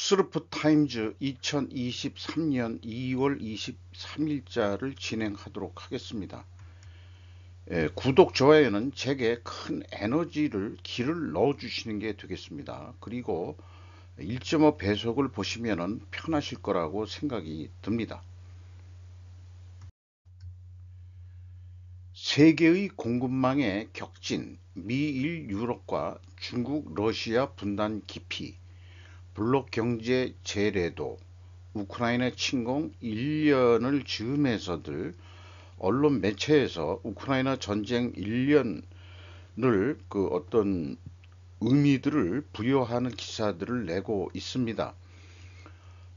서프타임즈 2023년 2월 23일자를 진행하도록 하겠습니다. 구독, 좋아요는 제게 큰 에너지를 기를 넣어주시는 게 되겠습니다. 그리고 1.5 배속을 보시면 편하실 거라고 생각이 듭니다. 세계의 공급망의 격진, 미일 유럽과 중국 러시아 분단 깊이, 블록 경제 재래도, 우크라이나 침공 1년을 즈음해서들 언론 매체에서 우크라이나 전쟁 1년을 어떤 의미들을 부여하는 기사들을 내고 있습니다.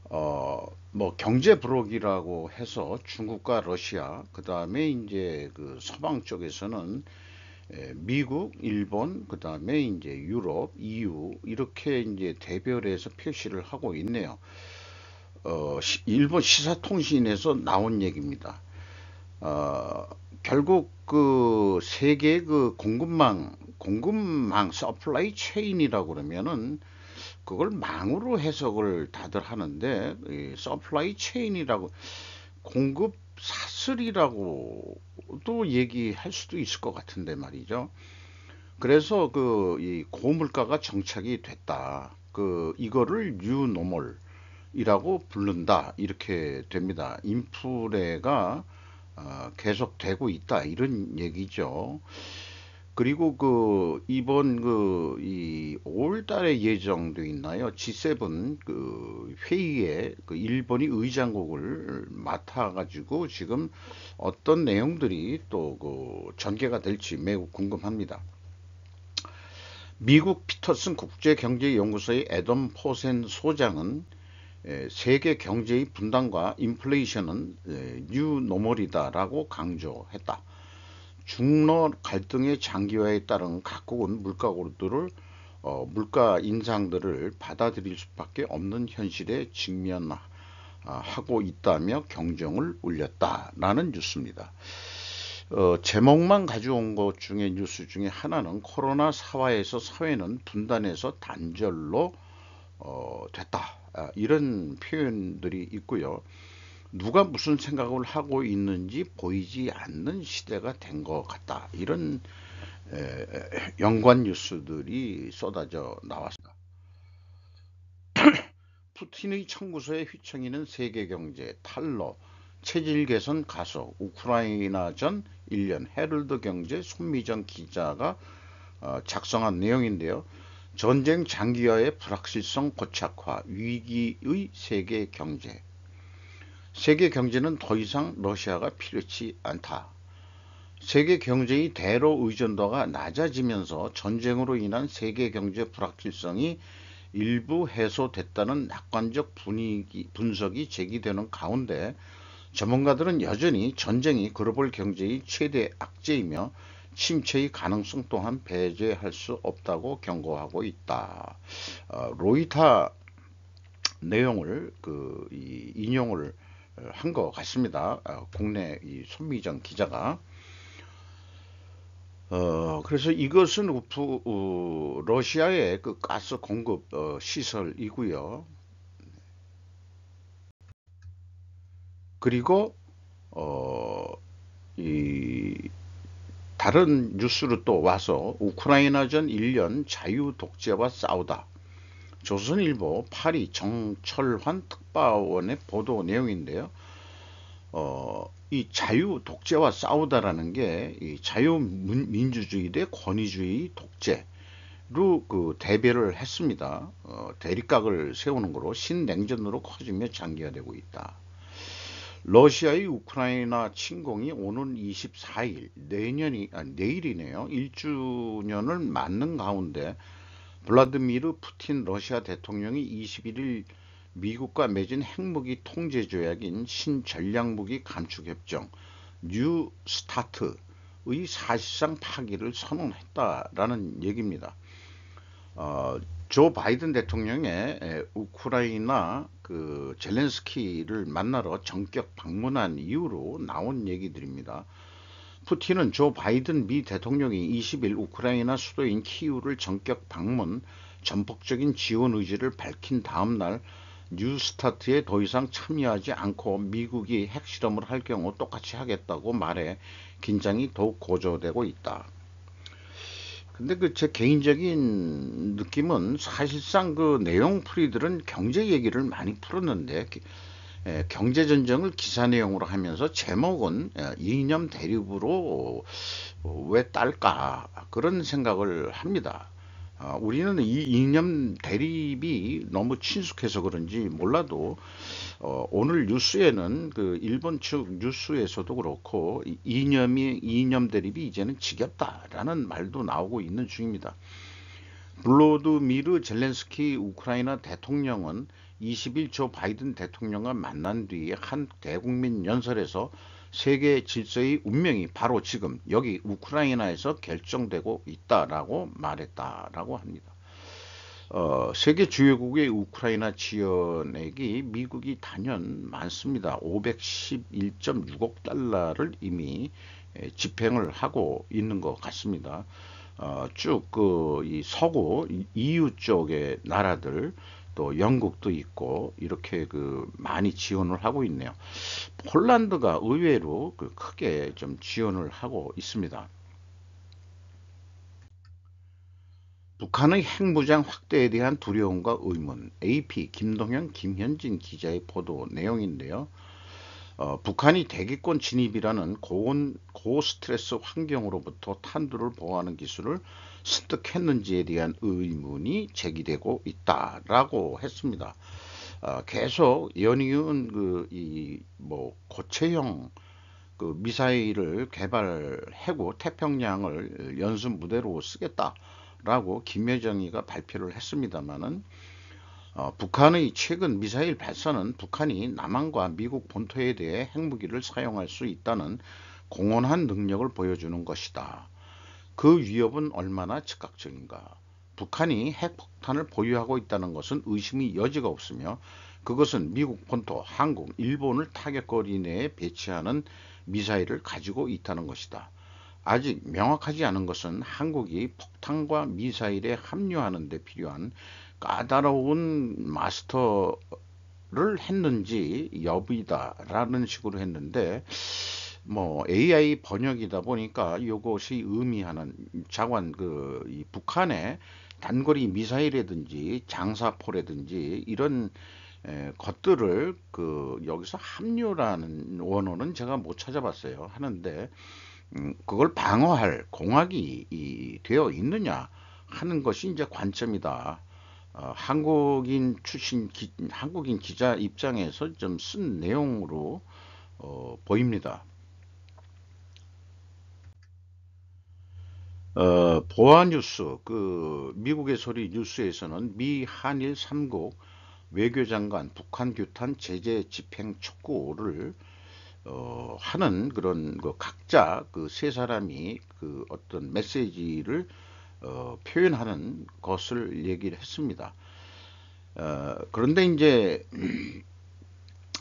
뭐 경제 블록이라고 해서 중국과 러시아, 그 다음에 이제 그 서방 쪽에서는 미국, 일본, 그 다음에 이제 유럽, EU 이렇게 이제 대별해서 표시를 하고 있네요. 일본 시사통신에서 나온 얘기입니다. 결국 그 세계 그 공급망 서플라이 체인이라고 그러면은 그걸 망으로 해석을 다들 하는데, 서플라이 체인이라고 공급 사슬이라고도 얘기할 수도 있을 것 같은데 말이죠. 그래서 그 이 고물가가 정착이 됐다. 그 이거를 뉴노멀이라고 부른다. 이렇게 됩니다. 인플레가 계속되고 있다. 이런 얘기죠. 그리고 그 이번 그 이 5월 달에 예정돼 있나요? G7 그 회의에 그 일본이 의장국을 맡아 가지고 지금 어떤 내용들이 또 그 전개가 될지 매우 궁금합니다. 미국 피터슨 국제경제연구소의 애덤 포센 소장은 세계 경제의 분단과 인플레이션은 뉴 노멀이다라고 강조했다. 중러 갈등의 장기화에 따른 각국은 물가 인상들을 받아들일 수밖에 없는 현실에 직면하고 있다며 경종을 울렸다라는 뉴스입니다. 제목만 가져온 것 중에 뉴스 중에 하나는 코로나 사화에서 사회는 분단해서 단절로 됐다. 이런 표현들이 있고요. 누가 무슨 생각을 하고 있는지 보이지 않는 시대가 된 것 같다. 이런 연관 뉴스들이 쏟아져 나왔습니다. 푸틴의 청구서에 휘청이는 세계 경제, 탈러, 체질 개선 가속, 우크라이나전 1년, 헤럴드 경제 손미정 기자가 작성한 내용인데요. 전쟁 장기화의 불확실성 고착화, 위기의 세계 경제. 세계 경제는 더 이상 러시아가 필요치 않다. 세계 경제의 대로 의존도가 낮아지면서 전쟁으로 인한 세계 경제 불확실성이 일부 해소됐다는 낙관적 분석이 제기되는 가운데 전문가들은 여전히 전쟁이 글로벌 경제의 최대 악재이며 침체의 가능성 또한 배제할 수 없다고 경고하고 있다. 로이터 내용을 인용을 한 것 같습니다. 국내 이 손미정 기자가. 그래서 이것은 러시아의 그 가스 공급 시설이고요. 그리고 어, 이 다른 뉴스로 또 와서 우크라이나전 1년 자유 독재와 싸우다. 조선일보 파리 정철환 특파원의 보도 내용인데요. 이 자유 독재와 싸우다라는 게 이 자유민주주의 대 권위주의 독재로 그 대별을 했습니다. 대립각을 세우는 거로 신냉전으로 커지며 장기화되고 있다. 러시아의 우크라이나 침공이 오는 24일, 내일이네요. 1주년을 맞는 가운데 블라드미르 푸틴 러시아 대통령이 21일 미국과 맺은 핵무기 통제 조약인 신전략무기 감축협정 뉴 스타트의 사실상 파기를 선언했다라는 얘기입니다. 조 바이든 대통령의 우크라이나 그 젤렌스키를 만나러 전격 방문한 이후로 나온 얘기들입니다. 푸틴은 조 바이든 미 대통령이 20일 우크라이나 수도인 키이우를 전격 방문, 전폭적인 지원 의지를 밝힌 다음 날 뉴스타트에 더 이상 참여하지 않고 미국이 핵실험을 할 경우 똑같이 하겠다고 말해 긴장이 더욱 고조되고 있다. 근데 그 제 개인적인 느낌은 사실상 그 내용풀이들은 경제 얘기를 많이 풀었는데 경제 전쟁을 기사 내용으로 하면서 제목은 이념 대립으로 왜 딸까 그런 생각을 합니다. 우리는 이 이념 대립이 너무 친숙해서 그런지 몰라도 오늘 뉴스에는 그 일본 측 뉴스에서도 그렇고 이념 대립이 이제는 지겹다라는 말도 나오고 있는 중입니다. 블로드미르 젤렌스키 우크라이나 대통령은 20일 조 바이든 대통령과 만난 뒤에 한 대국민 연설에서 세계 질서의 운명이 바로 지금 여기 우크라이나에서 결정되고 있다라고 말했다라고 합니다. 세계 주요국의 우크라이나 지원액이 미국이 단연 많습니다. 511.6억 달러를 이미 집행을 하고 있는 것 같습니다. 쭉 그 이 서구 EU 쪽의 나라들 또 영국도 있고 이렇게 그 많이 지원을 하고 있네요. 폴란드가 의외로 그 크게 좀 지원을 하고 있습니다. 북한의 핵무장 확대에 대한 두려움과 의문, AP 김동현, 김현진 기자의 보도 내용인데요. 북한이 대기권 진입이라는 고스트레스 환경으로부터 탄두를 보호하는 기술을 습득했는지에 대한 의문이 제기되고 있다라고 했습니다. 계속 연이은 뭐 고체형 그 미사일을 개발하고 태평양을 연습 무대로 쓰겠다라고 김여정이가 발표를 했습니다마는 북한의 최근 미사일 발사는 북한이 남한과 미국 본토에 대해 핵무기를 사용할 수 있다는 공언한 능력을 보여주는 것이다. 그 위협은 얼마나 즉각적인가? 북한이 핵폭탄을 보유하고 있다는 것은 의심의 여지가 없으며 그것은 미국 본토, 한국, 일본을 타격거리 내에 배치하는 미사일을 가지고 있다는 것이다. 아직 명확하지 않은 것은 한국이 폭탄과 미사일에 합류하는 데 필요한 까다로운 마스터를 했는지 여부이다라는 식으로 했는데 뭐 AI 번역이다 보니까 이것이 의미하는 자관 이 북한의 단거리 미사일이라든지 장사포라든지 이런 것들을 그 여기서 합류라는 원어는 제가 못 찾아봤어요. 하는데 그걸 방어할 공학이 되어 있느냐 하는 것이 이제 관점이다. 한국인 기자 입장에서 좀 쓴 내용으로 보입니다. 보아뉴스, 그 미국의 소리 뉴스에서는 미 한일 3국 외교장관 북한 규탄 제재 집행 촉구를 하는 그런 그 각자 그 세 사람이 그 어떤 메시지를 표현하는 것을 얘기를 했습니다. 그런데 이제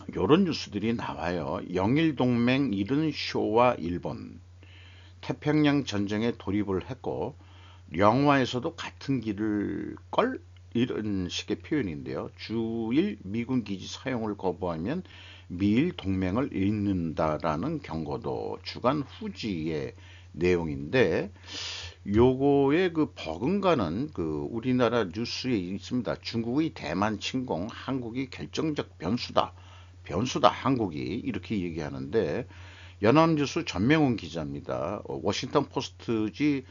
이런 뉴스들이 나와요. 영일동맹 잃은 쇼와 일본, 태평양 전쟁에 돌입을 했고 영화에서도 같은 길을 걸 이런 식의 표현인데요. 주일 미군 기지 사용을 거부하면 미일 동맹을 잃는다라는 경고도 주간 후지의 내용인데 요거의 그 버금가는 그 우리나라 뉴스에 있습니다. 중국의 대만 침공, 한국이 결정적 변수다. 변수다 한국이 이렇게 얘기하는데 연합뉴스 전명훈 기자입니다. 워싱턴 포스트지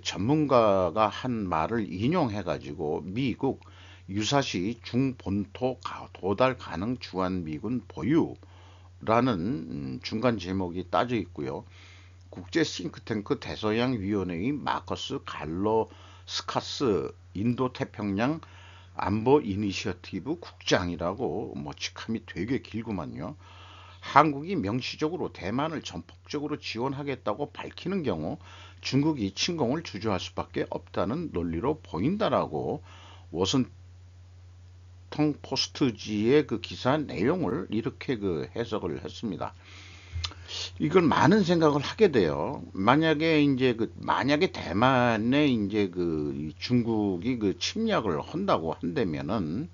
전문가가 한 말을 인용해 가지고 미국 유사시 중본토 도달 가능 주한미군 보유라는 중간 제목이 따져 있고요. 국제 싱크탱크 대서양위원회의 마커스 갈로스카스 인도태평양 안보 이니셔티브 국장이라고 뭐 직함이 되게 길구만요. 한국이 명시적으로 대만을 전폭적으로 지원하겠다고 밝히는 경우 중국이 침공을 주저할 수밖에 없다는 논리로 보인다라고 워싱턴 포스트지의 그 기사 내용을 이렇게 그 해석을 했습니다. 이걸 많은 생각을 하게 돼요. 만약에 이제 만약에 대만에 이제 중국이 침략을 한다고 한다면은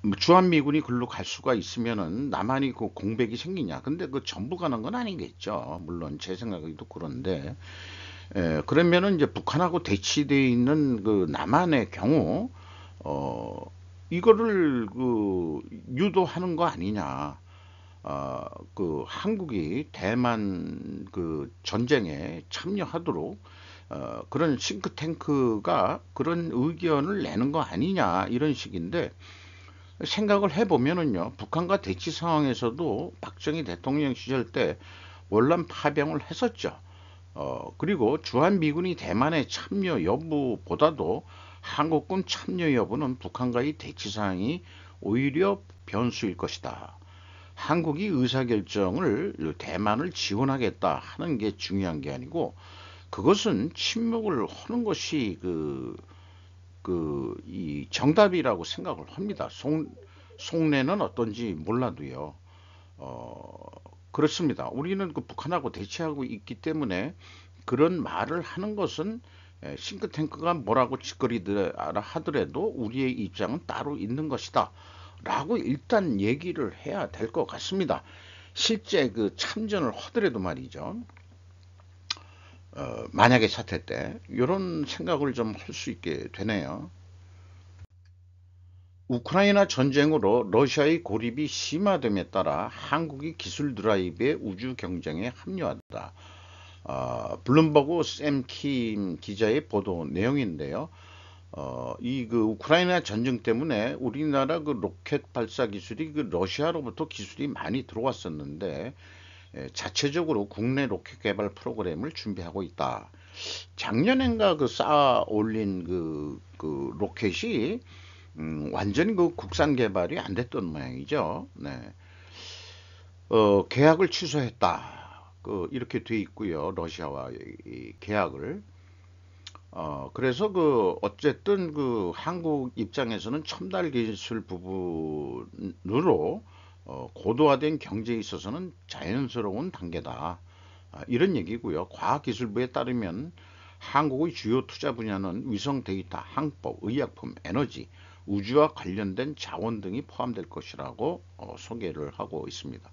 뭐 주한미군이 글로 갈 수가 있으면은 남한이 공백이 생기냐? 근데 전부 가는 건 아니겠죠. 물론 제 생각에도 그런데 그러면은 이제 북한하고 대치되어 있는 남한의 경우 어 이거를 유도하는 거 아니냐? 어, 한국이 대만 전쟁에 참여하도록 그런 싱크탱크가 그런 의견을 내는 거 아니냐 이런 식인데 생각을 해보면은요 북한과 대치 상황에서도 박정희 대통령 시절 때 월남 파병을 했었죠. 그리고 주한미군이 대만에 참여 여부보다도 한국군 참여 여부는 북한과의 대치 상황이 오히려 변수일 것이다. 한국이 의사결정을 대만을 지원하겠다 하는 게 중요한 게 아니고 그것은 침묵을 하는 것이 이 정답이라고 생각을 합니다. 속내는 어떤지 몰라도요. 어, 그렇습니다. 우리는 북한하고 대치하고 있기 때문에 그런 말을 하는 것은 싱크탱크가 뭐라고 짓거리더라 하더라도 우리의 입장은 따로 있는 것이다. 라고 일단 얘기를 해야 될 것 같습니다. 실제 참전을 하더라도 말이죠. 만약에 사태 때 이런 생각을 좀 할 수 있게 되네요. 우크라이나 전쟁으로 러시아의 고립이 심화됨에 따라 한국이 기술 드라이브의 우주 경쟁에 합류한다. 블룸버그 샘킴 기자의 보도 내용인데요. 이 우크라이나 전쟁 때문에 우리나라 로켓 발사 기술이 러시아로부터 기술이 많이 들어왔었는데 자체적으로 국내 로켓 개발 프로그램을 준비하고 있다. 작년엔가 쌓아 올린 로켓이 완전히 국산 개발이 안 됐던 모양이죠. 네. 계약을 취소했다. 이렇게 돼 있고요. 러시아와의 이 계약을. 그래서 어쨌든 한국 입장에서는 첨단 기술 부분으로 고도화된 경제에 있어서는 자연스러운 단계다. 이런 얘기고요. 과학기술부에 따르면 한국의 주요 투자 분야는 위성 데이터, 항법, 의약품, 에너지, 우주와 관련된 자원 등이 포함될 것이라고 소개를 하고 있습니다.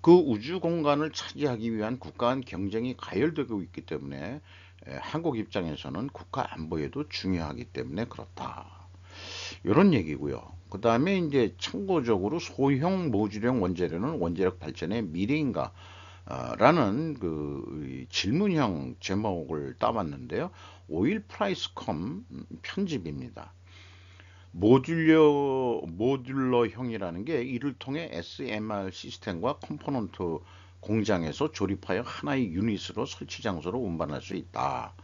그 우주 공간을 차지하기 위한 국가 간 경쟁이 가열되고 있기 때문에 한국 입장에서는 국가 안보에도 중요하기 때문에 그렇다. 이런 얘기고요. 그 다음에 이제 참고적으로 소형 모듈형 원자로는 원자력 발전의 미래인가 라는 질문형 제목을 따왔는데요. 오일 프라이스컴 편집입니다. 모듈러형이라는 게 이를 통해 SMR 시스템과 컴포넌트 공장에서 조립하여 하나의 유닛으로 설치 장소로 운반할 수 있다.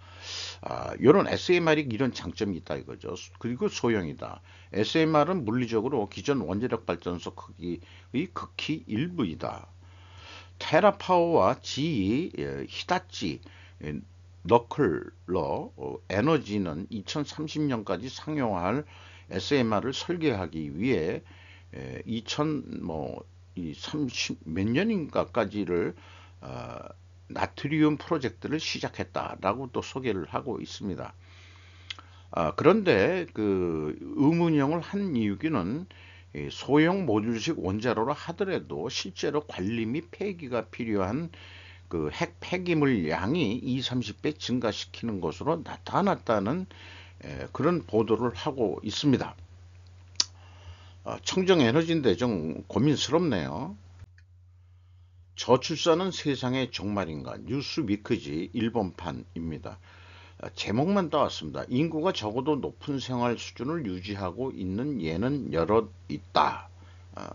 이런 SMR이 이런 장점이 있다 이거죠. 그리고 소형이다. SMR은 물리적으로 기존 원자력 발전소 크기의 극히 일부이다. 테라파워와 GE, 히다치, 너클러 에너지는 2030년까지 상용화할 SMR을 설계하기 위해 2030 몇 년인가까지를 나트리움 프로젝트를 시작했다라고 또 소개를 하고 있습니다. 그런데 의문형을 한 이유기는 소형 모듈식 원자로라 하더라도 실제로 관리 및 폐기가 필요한 핵 폐기물 양이 20, 30배 증가시키는 것으로 나타났다는 그런 보도를 하고 있습니다. 청정 에너지인데 좀 고민스럽네요. 저출산은 세상의 종말인가 뉴스위크지 일본판입니다. 제목만 따왔습니다. 인구가 적어도 높은 생활 수준을 유지하고 있는 예는 여럿 있다.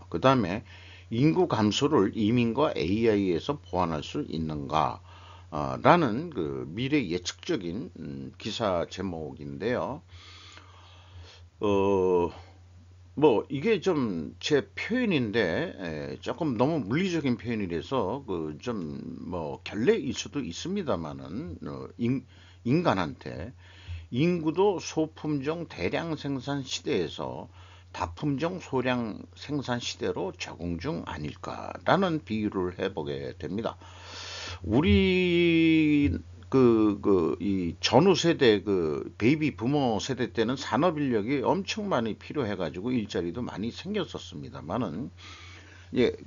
그 다음에 인구 감소를 이민과 AI에서 보완할 수 있는가? 라는 미래 예측적인 기사 제목인데요. 뭐 이게 좀 제 표현인데 조금 너무 물리적인 표현이라서 좀 뭐 결례일 수도 있습니다만은 인간한테 인구도 소품종 대량 생산 시대에서 다품종 소량 생산 시대로 적응 중 아닐까라는 비유를 해보게 됩니다. 우리 이 전후 세대 베이비 부모 세대 때는 산업 인력이 엄청 많이 필요해가지고 일자리도 많이 생겼었습니다만은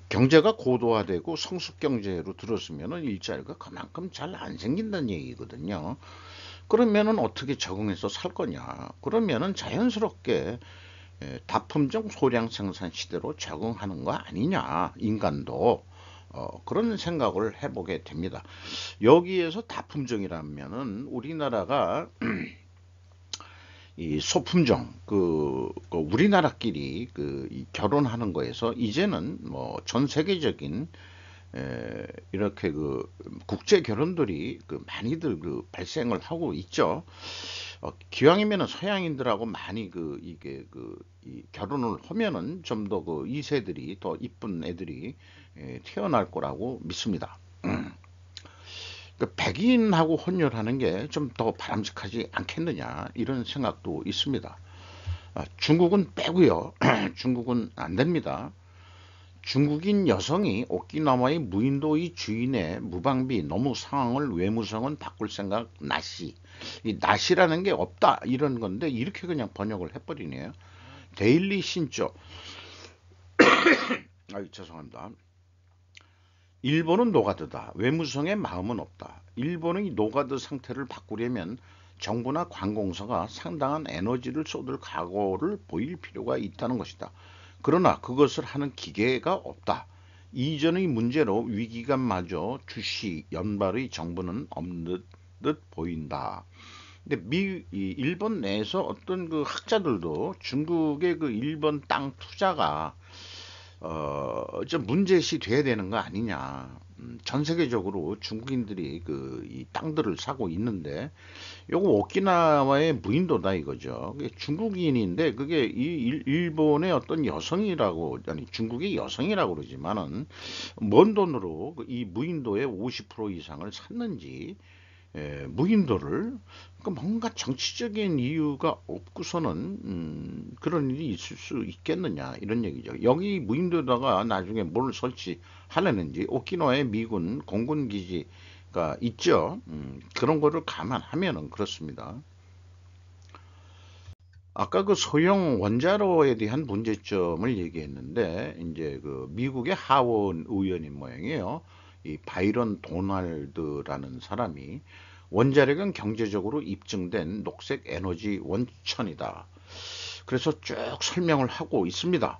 경제가 고도화되고 성숙 경제로 들었으면은 일자리가 그만큼 잘 안 생긴다는 얘기거든요. 그러면은 어떻게 적응해서 살 거냐? 그러면은 자연스럽게 다품종 소량 생산 시대로 적응하는 거 아니냐? 인간도 그런 생각을 해보게 됩니다. 여기에서 다품종이라면은 우리나라가 이 소품종 우리나라끼리 이 결혼하는 거에서 이제는 뭐 전 세계적인 이렇게 국제 결혼들이 많이들 발생을 하고 있죠. 기왕이면은 서양인들하고 많이 이 결혼을 하면은 좀 더 2세들이 더 이쁜 애들이 태어날 거라고 믿습니다. 백인하고 혼혈하는 게 좀 더 바람직하지 않겠느냐 이런 생각도 있습니다. 중국은 빼고요. 중국은 안 됩니다. 중국인 여성이 오키나와의 무인도의 주인의 무방비 너무 상황을 외무성은 바꿀 생각 나시. 이 나시라는 게 없다 이런 건데 이렇게 그냥 번역을 해버리네요. 데일리 신조. 죄송합니다. 일본은 노가드다. 외무성의 마음은 없다. 일본의 노가드 상태를 바꾸려면 정부나 관공서가 상당한 에너지를 쏟을 각오를 보일 필요가 있다는 것이다. 그러나 그것을 하는 기계가 없다. 이전의 문제로 위기감마저 주시 연발의 정부는 없는 듯 보인다. 근데 일본 내에서 어떤 학자들도 중국의 일본 땅 투자가 좀 문제시 돼야 되는 거 아니냐. 전 세계적으로 중국인들이 이 땅들을 사고 있는데 요거 오키나와의 무인도다 이거죠. 그게 중국인인데 그게 이 일본의 어떤 여성이라고 아니 중국의 여성이라고 그러지만은 뭔 돈으로 이 무인도의 50% 이상을 샀는지 무인도를 뭔가 정치적인 이유가 없고서는 그런 일이 있을 수 있겠느냐 이런 얘기죠. 여기 무인도에다가 나중에 뭘 설치하려는지 오키나와에 미군 공군 기지가 있죠. 그런 거를 감안하면은 그렇습니다. 아까 소형 원자로에 대한 문제점을 얘기했는데 이제 미국의 하원 의원인 모양이에요. 이 바이런 도널드라는 사람이 원자력은 경제적으로 입증된 녹색 에너지 원천이다. 그래서 쭉 설명을 하고 있습니다.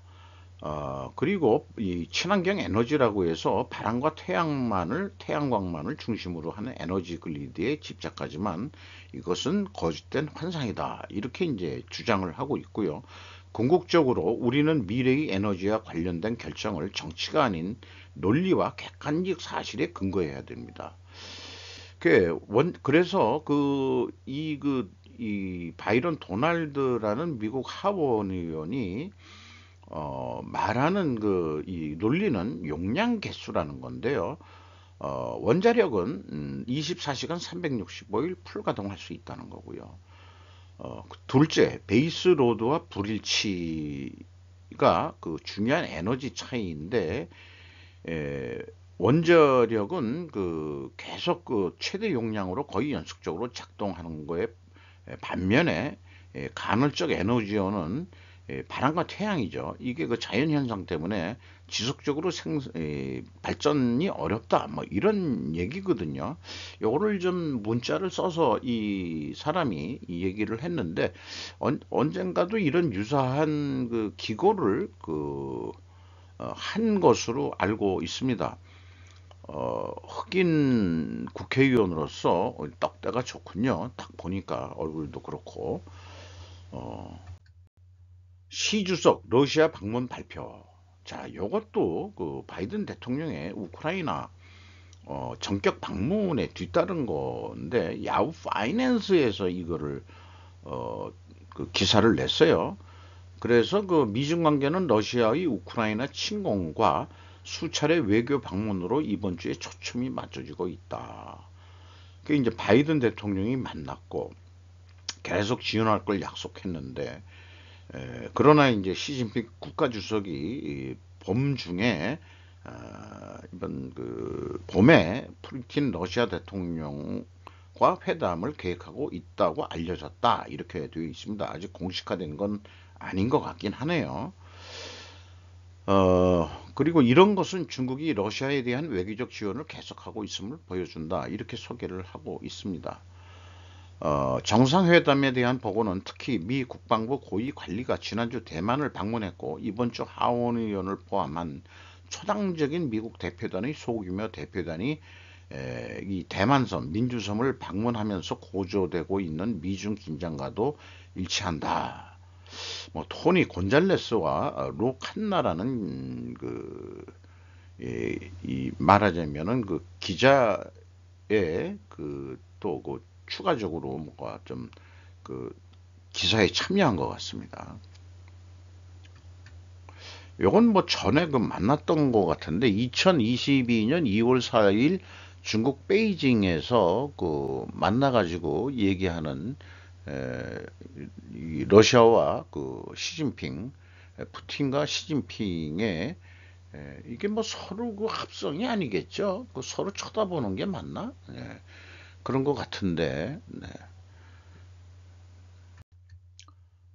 그리고 이 친환경 에너지라고 해서 바람과 태양광만을 중심으로 하는 에너지 글리드에 집착하지만 이것은 거짓된 환상이다. 이렇게 이제 주장을 하고 있고요. 궁극적으로 우리는 미래의 에너지와 관련된 결정을 정치가 아닌 논리와 객관적 사실에 근거해야 됩니다. 그래서 이 바이런 도널드라는 미국 하원 의원이 말하는 이 논리는 용량 개수라는 건데요. 원자력은 24시간 365일 풀가동할 수 있다는 거고요. 둘째, 베이스 로드와 불일치가 중요한 에너지 차이인데 원자력은 계속 최대 용량으로 거의 연속적으로 작동하는 거에 반면에 간헐적 에너지원은 바람과 태양이죠. 이게 자연현상 때문에 지속적으로 발전이 어렵다. 뭐 이런 얘기거든요. 요거를 좀 문자를 써서 이 사람이 이 얘기를 했는데 언젠가도 이런 유사한 기고를 한 것으로 알고 있습니다. 흑인 국회의원으로서 떡대가 좋군요. 딱 보니까 얼굴도 그렇고. 시 주석 러시아 방문 발표. 자, 요것도 바이든 대통령의 우크라이나 전격 방문에 뒤따른 건데 야후 파이낸스에서 이거를 어, 기사를 냈어요. 그래서 미중 관계는 러시아의 우크라이나 침공과 수차례 외교 방문으로 이번 주에 초점이 맞춰지고 있다. 그 이제 바이든 대통령이 만났고 계속 지원할 걸 약속했는데 그러나 이제 시진핑 국가주석이 봄 중에 이번 그 봄에 푸틴 러시아 대통령과 회담을 계획하고 있다고 알려졌다. 이렇게 되어 있습니다. 아직 공식화된 건 아닌 것 같긴 하네요. 그리고 이런 것은 중국이 러시아에 대한 외교적 지원을 계속하고 있음을 보여준다. 이렇게 소개를 하고 있습니다. 정상회담에 대한 보고는 특히 미 국방부 고위 관리가 지난주 대만을 방문했고 이번 주 하원 의원을 포함한 초당적인 미국 대표단의 소규모 대표단이 이 대만섬, 민주섬을 방문하면서 고조되고 있는 미중 긴장과도 일치한다. 뭐 토니 곤잘레스와 로 칸나라는 이 말하자면은 그 기자의 또 추가적으로 뭔가 좀 그 기사에 참여한 것 같습니다. 요건 뭐 전에 만났던 것 같은데 2022년 2월 4일 중국 베이징에서 만나가지고 얘기하는 이 러시아와 시진핑 푸틴과 시진핑의 이게 뭐 서로 합성이 아니겠죠? 서로 쳐다보는 게 맞나? 그런 것 같은데. 네.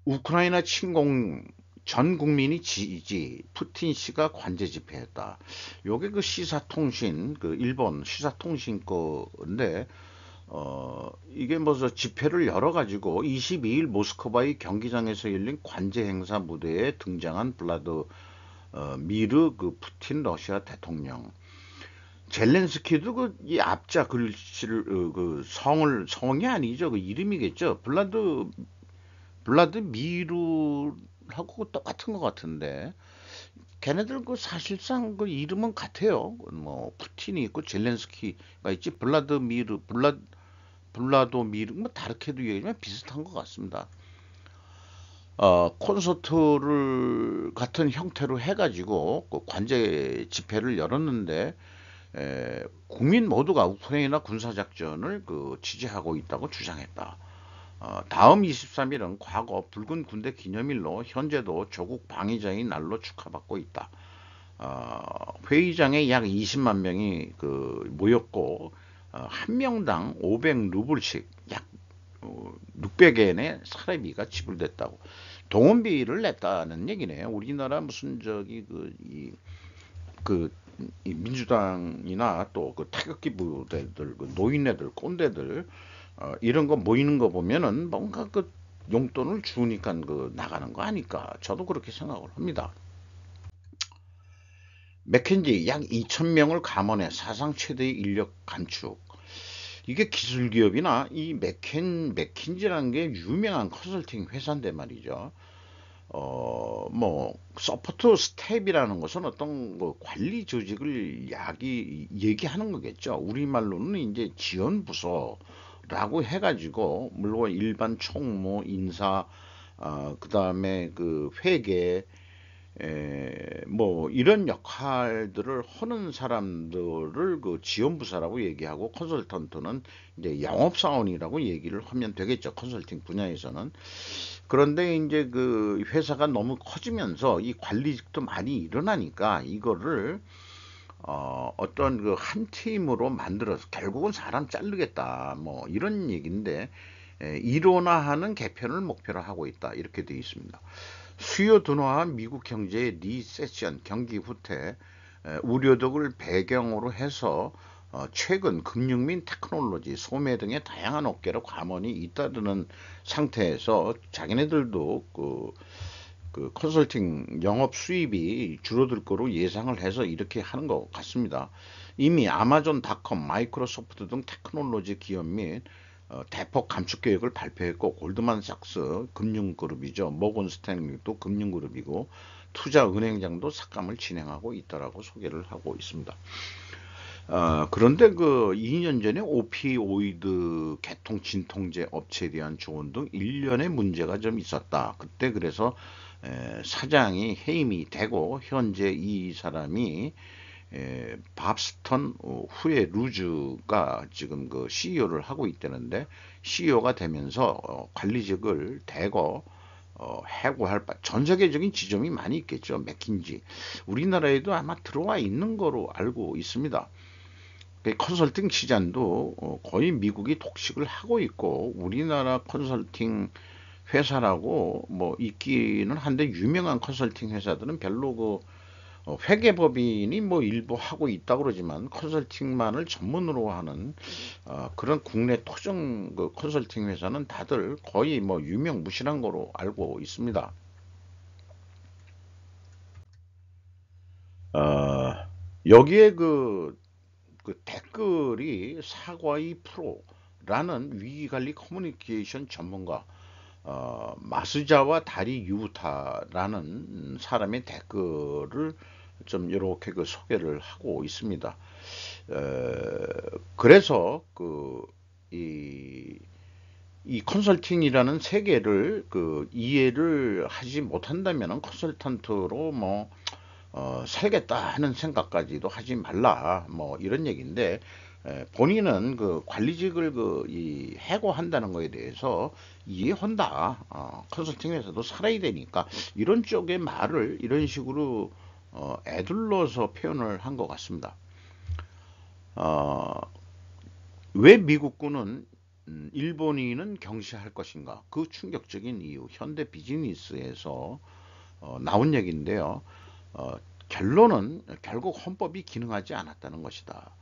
우크라이나 침공 전 국민이 지지, 푸틴 씨가 관제 집회했다. 요게 시사통신, 일본 시사통신 거인데, 이게 집회를 열어가지고 22일 모스크바의 경기장에서 열린 관제 행사 무대에 등장한 미르 푸틴 러시아 대통령. 젤렌스키도 이 앞자 글씨를, 성이 아니죠. 이름이겠죠. 블라드미루하고 똑같은 것 같은데 걔네들 사실상 이름은 같아요. 뭐 푸틴이 있고 젤렌스키가 있지 블라도미르 뭐 다르게도 얘기하면 비슷한 것 같습니다. 콘서트를 같은 형태로 해가지고 관제 집회를 열었는데 국민 모두가 우크라이나 군사작전을 지지하고 있다고 주장했다. 다음 23일은 과거 붉은 군대 기념일로 현재도 조국 방위자의 날로 축하받고 있다. 회의장에 약 20만 명이 모였고 한 명당 500루블씩 약 600엔의 사례비가 지불됐다고 동원비를 냈다는 얘기네요. 우리나라 무슨 이 민주당이나 또 태극기 부대들, 노인네들, 꼰대들 이런 거 모이는 거 보면은 뭔가 용돈을 주니까 나가는 거 아닐까. 저도 그렇게 생각을 합니다. 맥켄지 약 2,000명을 감원해 사상 최대의 인력 감축. 이게 기술 기업이나 이 맥킨지라는 게 유명한 컨설팅 회사인데 말이죠. 뭐 서포트 스텝이라는 것은 어떤 관리 조직을 얘기하는 거겠죠. 우리말로는 이제 지원 부서라고 해가지고 물론 일반 총무, 인사, 그다음에 회계, 뭐 이런 역할들을 하는 사람들을 지원부사라고 얘기하고 컨설턴트는 이제 영업사원이라고 얘기를 하면 되겠죠. 컨설팅 분야에서는. 그런데 이제 회사가 너무 커지면서 이 관리직도 많이 일어나니까 이거를 어떤 한 팀으로 만들어서 결국은 사람 자르겠다 뭐 이런 얘기인데 일원화하는 개편을 목표로 하고 있다 이렇게 되어 있습니다. 수요 둔화한 미국 경제의 리세션 경기 후퇴 우려덕을 배경으로 해서 최근 금융 및 테크놀로지, 소매 등의 다양한 업계로 감원이 잇따르는 상태에서 자기네들도 컨설팅 영업 수입이 줄어들 거로 예상을 해서 이렇게 하는 것 같습니다. 이미 아마존닷컴, 마이크로소프트 등 테크놀로지 기업 및 대폭 감축 계획을 발표했고 골드만삭스 금융그룹이죠. 모건 스탠리도 금융그룹이고 투자은행장도 삭감을 진행하고 있다라고 소개를 하고 있습니다. 그런데 2년 전에 오피오이드 개통 진통제 업체에 대한 조언 등 일련의 문제가 좀 있었다. 그때 그래서 사장이 해임이 되고 현재 이 사람이 밥스턴 후에 루즈가 지금 CEO를 하고 있다는데 CEO가 되면서 관리직을 대거 해고할 전 세계적인 지점이 많이 있겠죠. 맥킨지. 우리나라에도 아마 들어와 있는 거로 알고 있습니다. 컨설팅 시장도 거의 미국이 독식을 하고 있고, 우리나라 컨설팅 회사라고 뭐 있기는 한데, 유명한 컨설팅 회사들은 별로 회계법인이 뭐 일부 하고 있다고 그러지만, 컨설팅만을 전문으로 하는 그런 국내 토종 컨설팅 회사는 다들 거의 뭐 유명무실한 거로 알고 있습니다. 어, 여기에 댓글이 사과의 프로라는 위기관리 커뮤니케이션 전문가 마스자와 다리 유타라는 사람의 댓글을 좀 이렇게 소개를 하고 있습니다. 그래서 이 컨설팅이라는 세계를 이해를 하지 못한다면 컨설턴트로 뭐 살겠다 하는 생각까지도 하지 말라 뭐 이런 얘기인데, 본인은 관리직을 이 해고한다는 거에 대해서 이해한다. 컨설팅 회사도 살아야 되니까 이런 쪽의 말을 이런 식으로 애둘러서 표현을 한 것 같습니다. 어, 왜 미국군은 일본인은 경시할 것인가? 그 충격적인 이유, 현대 비즈니스에서 나온 얘기인데요. 어, 결론은 결국 헌법이 기능하지 않았다는 것이다.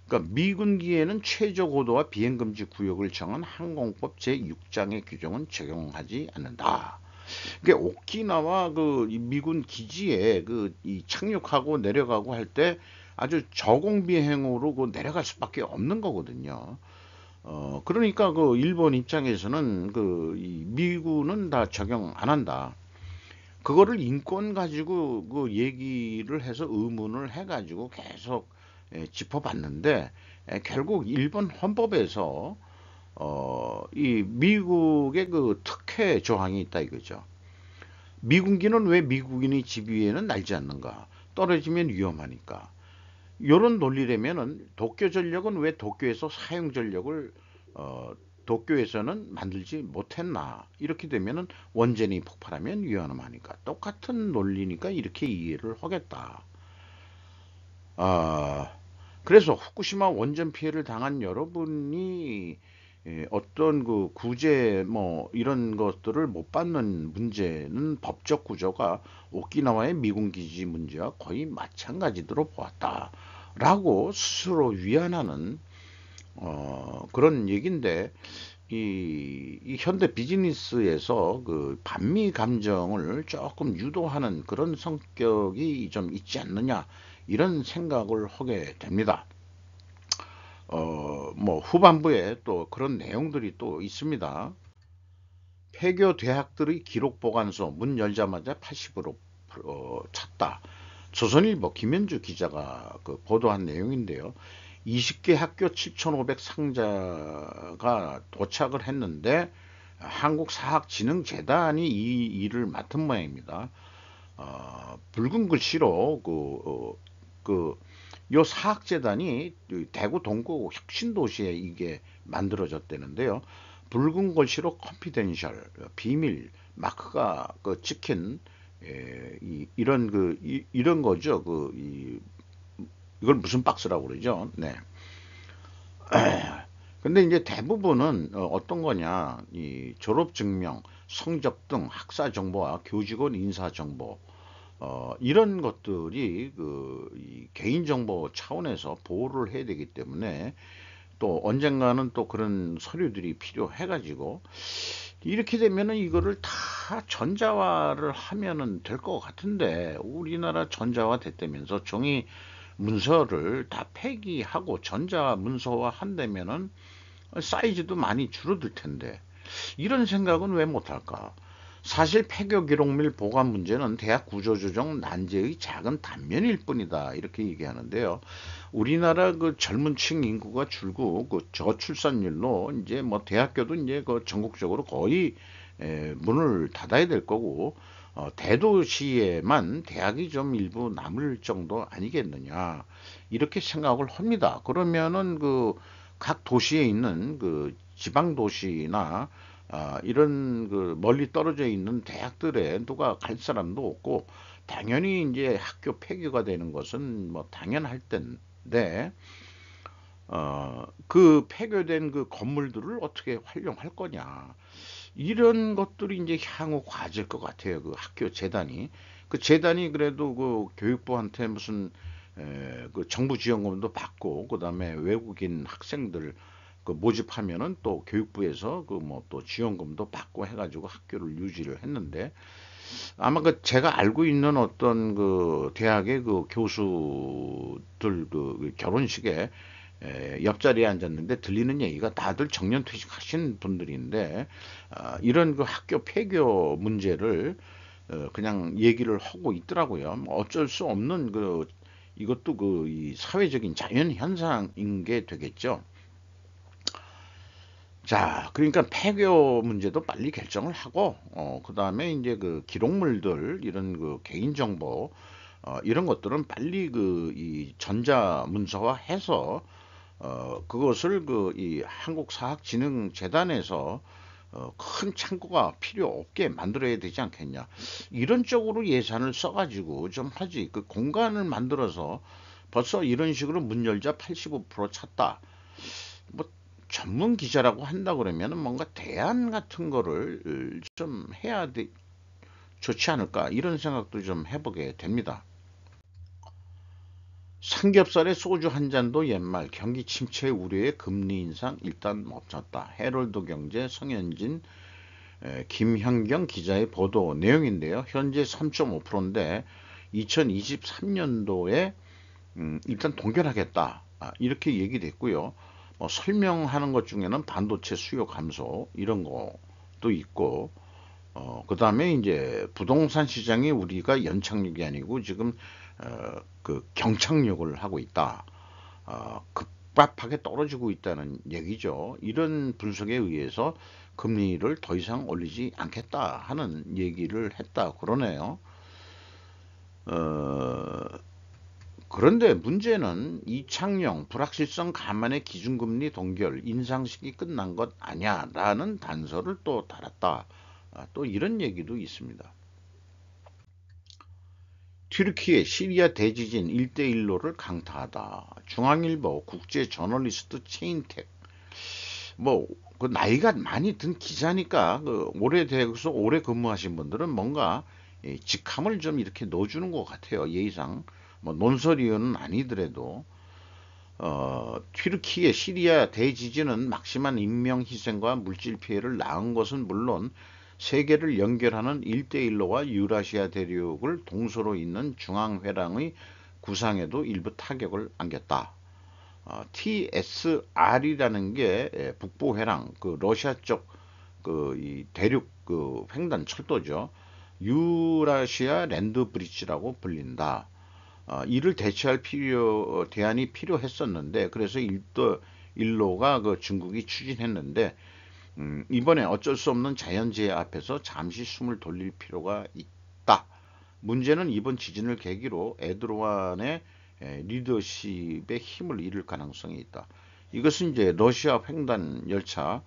그러니까 미군기에는 최저 고도와 비행 금지 구역을 정한 항공법 제6장의 규정은 적용하지 않는다. 그러니까 오키나와 미군 기지에 이 착륙하고 내려가고 할 때 아주 저공 비행으로 내려갈 수밖에 없는 거거든요. 그러니까 일본 입장에서는 이 미군은 다 적용 안 한다. 그거를 인권 가지고 얘기를 해서 의문을 해가지고 계속 짚어봤는데, 결국 일본 헌법에서 이 미국의 특혜 조항이 있다 이거죠. 미군기는 왜 미국인이 지휘에는 날지 않는가? 떨어지면 위험하니까. 이런 논리라면은 도쿄 전력은 왜 도쿄에서 사용 전력을 도쿄에서는 만들지 못했나? 이렇게 되면은 원전이 폭발하면 위험하니까 똑같은 논리니까 이렇게 이해를 하겠다. 아, 그래서 후쿠시마 원전 피해를 당한 여러분이 어떤 구제 뭐 이런 것들을 못 받는 문제는 법적 구조가 오키나와의 미군 기지 문제와 거의 마찬가지로 보았다라고 스스로 위안하는 그런 얘기인데, 이 현대 비즈니스에서 반미 감정을 조금 유도하는 그런 성격이 좀 있지 않느냐 이런 생각을 하게 됩니다. 뭐 후반부에 또 그런 내용들이 또 있습니다. 폐교 대학들의 기록 보관소 문 열자마자 80으로 찼다. 조선일보 김현주 기자가 보도한 내용인데요. 20개 학교 7,500 상자가 도착을 했는데 한국사학진흥재단이 이 일을 맡은 모양입니다. 붉은 글씨로 요 사학재단이 대구 동구 혁신도시에 이게 만들어졌다는데요. 붉은 글씨로 컨피덴셜 비밀 마크가 찍힌 이런 이런 거죠. 이걸 무슨 박스라고 그러죠? 네. 근데 이제 대부분은 어떤 거냐, 이 졸업 증명, 성적 등 학사 정보와 교직원 인사 정보, 이런 것들이 이 개인정보 차원에서 보호를 해야 되기 때문에 또 언젠가는 또 그런 서류들이 필요해가지고, 이렇게 되면은 이거를 다 전자화를 하면은 될 것 같은데, 우리나라 전자화 됐다면서 종이 문서를 다 폐기하고 전자 문서화 한다면은 사이즈도 많이 줄어들 텐데, 이런 생각은 왜 못할까? 사실 폐교 기록물 보관 문제는 대학 구조조정 난제의 작은 단면일 뿐이다 이렇게 얘기하는데요. 우리나라 젊은 층 인구가 줄고 저출산율로 이제 뭐 대학교도 이제 전국적으로 거의 문을 닫아야 될 거고, 대도시에만 대학이 좀 일부 남을 정도 아니겠느냐 이렇게 생각을 합니다. 그러면은 각 도시에 있는 지방 도시나 이런 그 멀리 떨어져 있는 대학들에 누가 갈 사람도 없고, 당연히 이제 학교 폐교가 되는 것은 뭐 당연할 텐데, 그 폐교된 그 건물들을 어떻게 활용할 거냐. 이런 것들이 이제 향후 과제일 것 같아요. 그 학교 재단이. 그 재단이 그래도 그 교육부한테 무슨 그 정부 지원금도 받고, 그다음에 외국인 학생들 그 모집하면은 또 교육부에서 그 뭐 또 지원금도 받고 해가지고 학교를 유지를 했는데, 아마 그 제가 알고 있는 어떤 그 대학의 그 교수들 그 결혼식에 옆자리에 앉았는데 들리는 얘기가 다들 정년퇴직하신 분들인데, 이런 그 학교 폐교 문제를 그냥 얘기를 하고 있더라고요. 뭐 어쩔 수 없는 그 이것도 그 이 사회적인 자연 현상인 게 되겠죠. 자, 그러니까 폐교 문제도 빨리 결정을 하고, 그다음에 이제 그 기록물들, 이런 그 개인정보, 이런 것들은 빨리 그 이 전자문서화해서, 그것을 그 이 한국사학진흥재단에서 큰 창고가 필요 없게 만들어야 되지 않겠냐. 이런 쪽으로 예산을 써가지고 좀 하지. 그 공간을 만들어서 벌써 이런 식으로 문 열자 85% 찼다. 뭐 전문 기자라고 한다 그러면은 뭔가 대안 같은 거를 좀 해야 좋지 않을까, 이런 생각도 좀 해보게 됩니다. 삼겹살에 소주 한 잔도 옛말, 경기 침체 우려의 금리 인상 일단 멈췄다. 해럴드 경제 성현진 김현경 기자의 보도 내용인데요. 현재 3.5%인데 2023년도에 일단 동결하겠다, 이렇게 얘기됐고요. 설명하는 것 중에는 반도체 수요 감소 이런 것도 있고, 그 다음에 이제 부동산 시장이 우리가 연착륙이 아니고 지금 그 경착륙을 하고 있다. 급박하게 떨어지고 있다는 얘기죠. 이런 분석에 의해서 금리를 더 이상 올리지 않겠다 하는 얘기를 했다 그러네요. 어, 그런데 문제는 이창용 불확실성 감안의 기준금리 동결 인상식이 끝난 것 아냐라는 단서를 또 달았다. 또 이런 얘기도 있습니다. 튀르키예 시리아 대지진 1대1로를 강타하다. 중앙일보 국제 저널리스트 체인텍. 뭐, 그 나이가 많이 든 기자니까 그 오래돼서 오래 근무하신 분들은 뭔가 직함을 좀 이렇게 넣어주는 것 같아요. 예의상. 뭐 논설위원은 아니더라도 튀르키예 시리아 대지진은 막심한 인명희생과 물질 피해를 낳은 것은 물론 세계를 연결하는 일대일로와 유라시아 대륙을 동서로 잇는 중앙회랑의 구상에도 일부 타격을 안겼다. TSR이라는 게 북부회랑 그 러시아 쪽 그 이 대륙 그 횡단 철도죠. 유라시아 랜드 브릿지라고 불린다. 이를 대체할 대안이 필요했었는데, 그래서 일로가 그 중국이 추진했는데, 이번에 어쩔 수 없는 자연재해 앞에서 잠시 숨을 돌릴 필요가 있다. 문제는 이번 지진을 계기로 에르도안의 리더십의 힘을 잃을 가능성이 있다. 이것은 이제 러시아 횡단 열차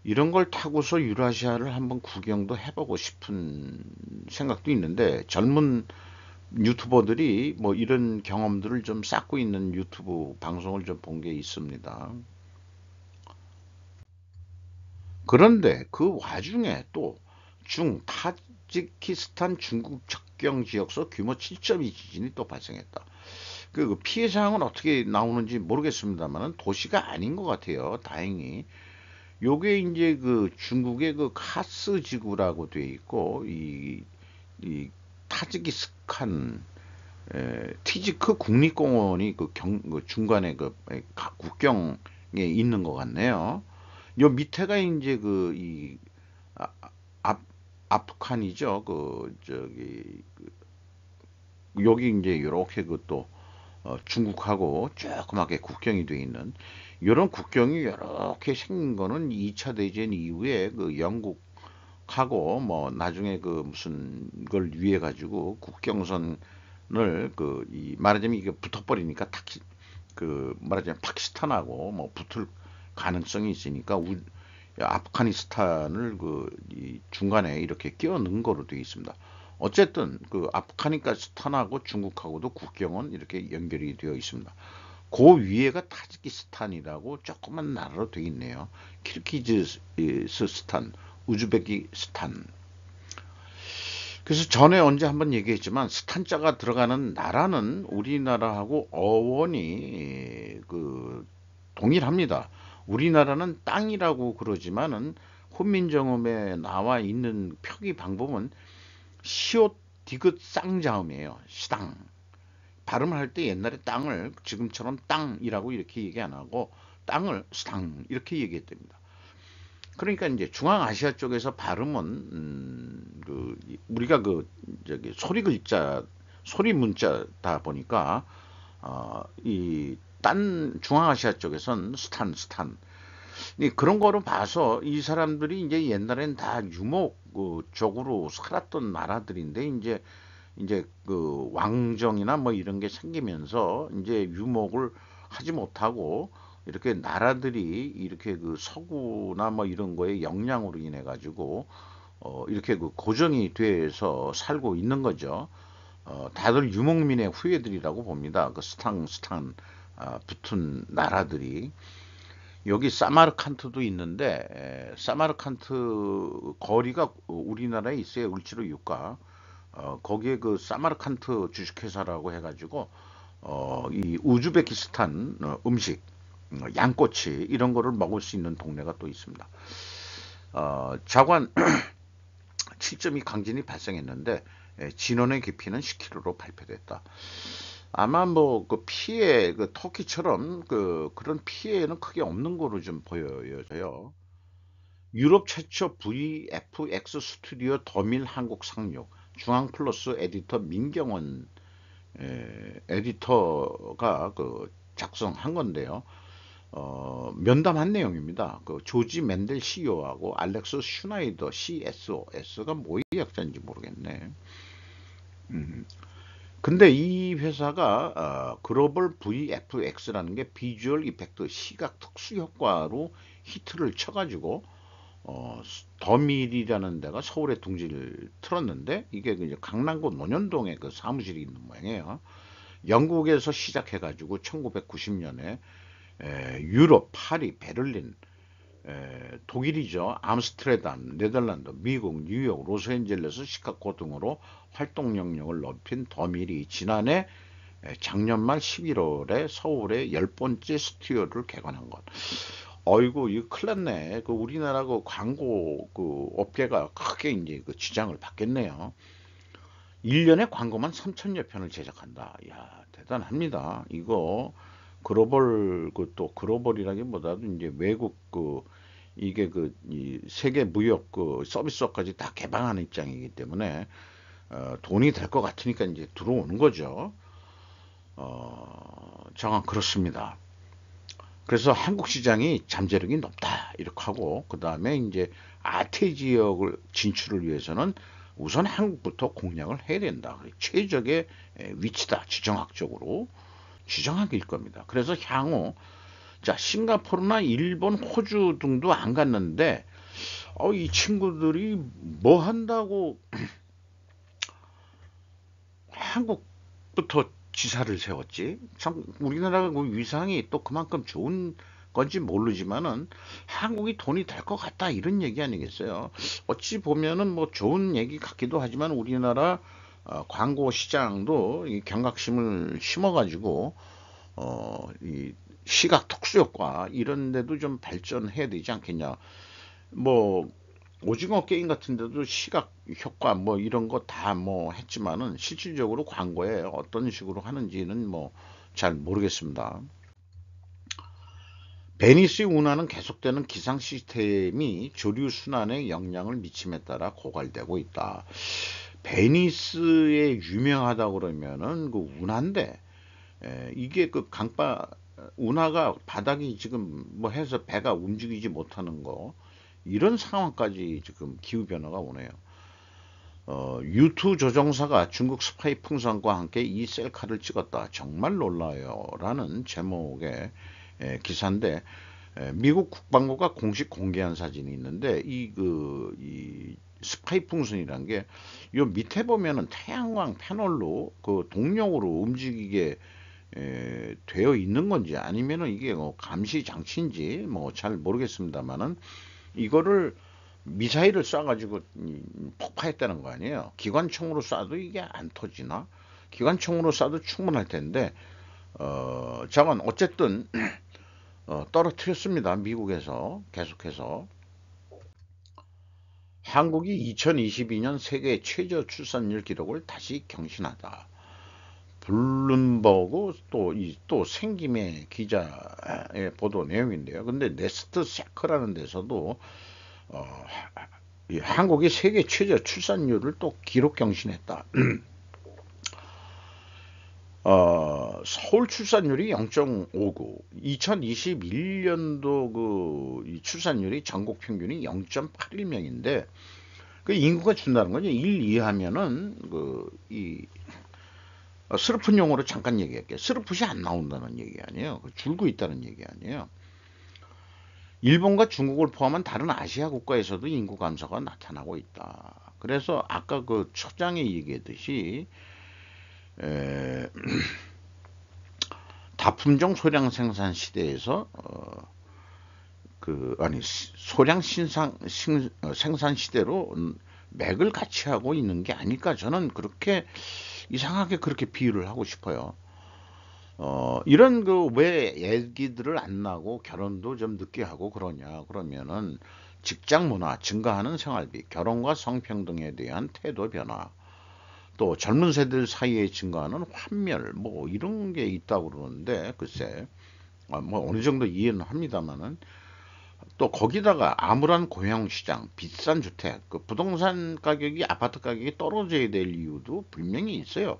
이런 걸 타고서 유라시아를 한번 구경도 해보고 싶은 생각도 있는데, 젊은 유튜버들이 뭐 이런 경험들을 좀 쌓고 있는 유튜브 방송을 좀 본 게 있습니다. 그런데 그 와중에 또 타지키스탄 중국 접경 지역서 규모 7.2 지진이 또 발생했다. 그 피해 사항은 어떻게 나오는지 모르겠습니다만 도시가 아닌 것 같아요. 다행히. 요게 이제 그 중국의 그 카스 지구라고 돼 있고, 이 타지키스탄 티지크 국립공원이 그 중간에 그 국경에 있는 것 같네요. 요 밑에가 이제 그 이 앞 아프간이죠. 그 저기 여기 이제 이렇게 그 또 중국하고 조그맣게 국경이 돼 있는, 이런 국경이 이렇게 생긴 거는 2차 대전 이후에 그 영국하고 뭐 나중에 그 무슨 걸 위해 가지고 국경선을 그 이 말하자면 이게 붙어버리니까 그 말하자면 파키스탄하고 뭐 붙을 가능성이 있으니까 아프가니스탄을 이 중간에 이렇게 끼워 넣은 거로 되어 있습니다. 어쨌든 아프가니스탄하고 중국하고도 국경은 이렇게 연결이 되어 있습니다. 그 위에가 타지키스탄이라고 조그만 나라로 되어 있네요. 키르기즈스탄, 우즈베키스탄. 그래서 전에 언제 한번 얘기했지만 스탄자가 들어가는 나라는 우리나라하고 어원이 동일합니다. 우리나라는 땅이라고 그러지만은 훈민정음에 나와 있는 표기 방법은 시옷 디귿 쌍자음이에요. 시당. 발음을 할 때 옛날에 땅을 지금처럼 땅이라고 이렇게 얘기 안 하고 땅을 스당 이렇게 얘기했답니다. 그러니까 이제 중앙아시아 쪽에서 발음은 우리가 저기 소리 글자, 소리 문자다 보니까 이 딴 중앙아시아 쪽에선 스탄 그런 거로 봐서 이 사람들이 이제 옛날엔 다 유목 쪽으로 살았던 나라들인데 이제 왕정이나 뭐 이런 게 생기면서 이제 유목을 하지 못하고 이렇게 나라들이 이렇게 서구나 뭐 이런 거에 영향으로 인해 가지고 이렇게 고정이 돼서 살고 있는 거죠. 다들 유목민의 후예들이라고 봅니다. 스탕 붙은 나라들이. 여기 사마르칸트도 있는데 사마르칸트 거리가 우리나라에 있어요. 을지로 유가. 거기에 사마르칸트 주식회사라고 해가지고 이 우즈베키스탄 음식 양꼬치 이런 거를 먹을 수 있는 동네가 또 있습니다. 자관 7.2 강진이 발생했는데 진원의 깊이는 10km로 발표됐다. 아마 뭐 피해 터키처럼 그런 피해는 크게 없는 거로 좀 보여요. 유럽 최초 VFX 스튜디오 더밀 한국 상륙 중앙플러스 에디터 민경원 에디터가 작성한 건데요. 면담한 내용입니다. 조지 맨델 CEO하고 알렉스 슈나이더 CSO가 뭐의 약자인지 모르겠네. 근데 이 회사가 글로벌 VFX라는 게 비주얼 이펙트 시각 특수 효과로 히트를 쳐가지고 더밀이라는 데가 서울에 둥지를 틀었는데 이게 이제 강남구 논현동에 사무실이 있는 모양이에요. 영국에서 시작해가지고 1990년에 유럽, 파리, 베를린, 독일이죠. 암스테르담, 네덜란드, 미국, 뉴욕, 로스앤젤레스, 시카고 등으로 활동 영역을 넓힌 더밀이 지난해 작년 말 11월에 서울에 10번째 스튜디오를 개관한 것. 어이구, 이거 큰일 났네. 우리나라 광고 업계가 크게 이제 지장을 받겠네요. 1년에 광고만 3천여 편을 제작한다. 이야, 대단합니다. 이거 글로벌 또 글로벌이라기보다도 이제 외국 이게 이 세계 무역 서비스업까지 다 개방하는 입장이기 때문에 돈이 될 것 같으니까 이제 들어오는 거죠. 정확 그렇습니다. 그래서 한국 시장이 잠재력이 높다 이렇게 하고 그 다음에 이제 아태 지역을 진출을 위해서는 우선 한국부터 공략을 해야 된다. 최적의 위치다. 지정학적으로 지정학일 겁니다. 그래서 향후 자 싱가포르나 일본, 호주 등도 안 갔는데 이 친구들이 뭐 한다고 한국부터 지사를 세웠지? 참 우리나라 위상이 또 그만큼 좋은 건지 모르지만은 한국이 돈이 될 것 같다 이런 얘기 아니겠어요? 어찌 보면은 뭐 좋은 얘기 같기도 하지만 우리나라 광고 시장도 이 경각심을 심어가지고 이 시각 특수효과 이런 데도 좀 발전해야 되지 않겠냐? 뭐 오징어 게임 같은 데도 시각 효과 뭐 이런 거 다 뭐 했지만은 실질적으로 광고에 어떤 식으로 하는지는 뭐 잘 모르겠습니다. 베니스의 운하는 계속되는 기상 시스템이 조류 순환에 영향을 미침에 따라 고갈되고 있다. 베니스에 유명하다 그러면은 운하인데 이게 강바 운하가 바닥이 지금 뭐 해서 배가 움직이지 못하는 거 이런 상황까지 지금 기후 변화가 오네요. U2 조종사가 중국 스파이 풍선과 함께 이 셀카를 찍었다. 정말 놀라요. 라는 제목의 기사인데 미국 국방부가 공식 공개한 사진이 있는데 이 스파이 풍선이란 게 요 밑에 보면은 태양광 패널로 그 동력으로 움직이게 되어 있는 건지 아니면은 이게 뭐 감시 장치인지 뭐 잘 모르겠습니다만은 이거를 미사일을 쏴가지고 폭파했다는 거 아니에요. 기관총으로 쏴도 이게 안 터지나? 기관총으로 쏴도 충분할 텐데 자건 어쨌든 떨어뜨렸습니다. 미국에서 계속해서. 한국이 2022년 세계 최저 출산율 기록을 다시 경신하다. 블룸버그 또 생김의 기자의 보도 내용인데요. 근데 네스트 세커라는 데서도 어, 한국이 세계 최저 출산율을 또 기록 경신했다. 서울 출산율이 0.59, 2021년도 그 출산율이 전국 평균이 0.81명인데 그 인구가 준다는 거죠. 1 이하면은 스르픈 용어로 잠깐 얘기할게요. 스르풋이 안 나온다는 얘기 아니에요. 줄고 있다는 얘기 아니에요. 일본과 중국을 포함한 다른 아시아 국가에서도 인구 감소가 나타나고 있다. 그래서 아까 그 처장이 얘기했듯이 다품종 소량 생산 시대에서 소량 생산 시대로 맥을 같이 하고 있는 게 아닐까 저는 그렇게 이상하게 그렇게 비유를 하고 싶어요. 이런 왜 애기들을 안 낳고 결혼도 좀 늦게 하고 그러냐 그러면은 직장 문화, 증가하는 생활비, 결혼과 성평등에 대한 태도 변화, 또 젊은 세대들 사이에 증가하는 환멸 뭐 이런 게 있다고 그러는데 글쎄 뭐 어느 정도 이해는 합니다만은 또 거기다가 암울한 고용시장, 비싼 주택, 그 부동산 가격이 아파트 가격이 떨어져야 될 이유도 분명히 있어요.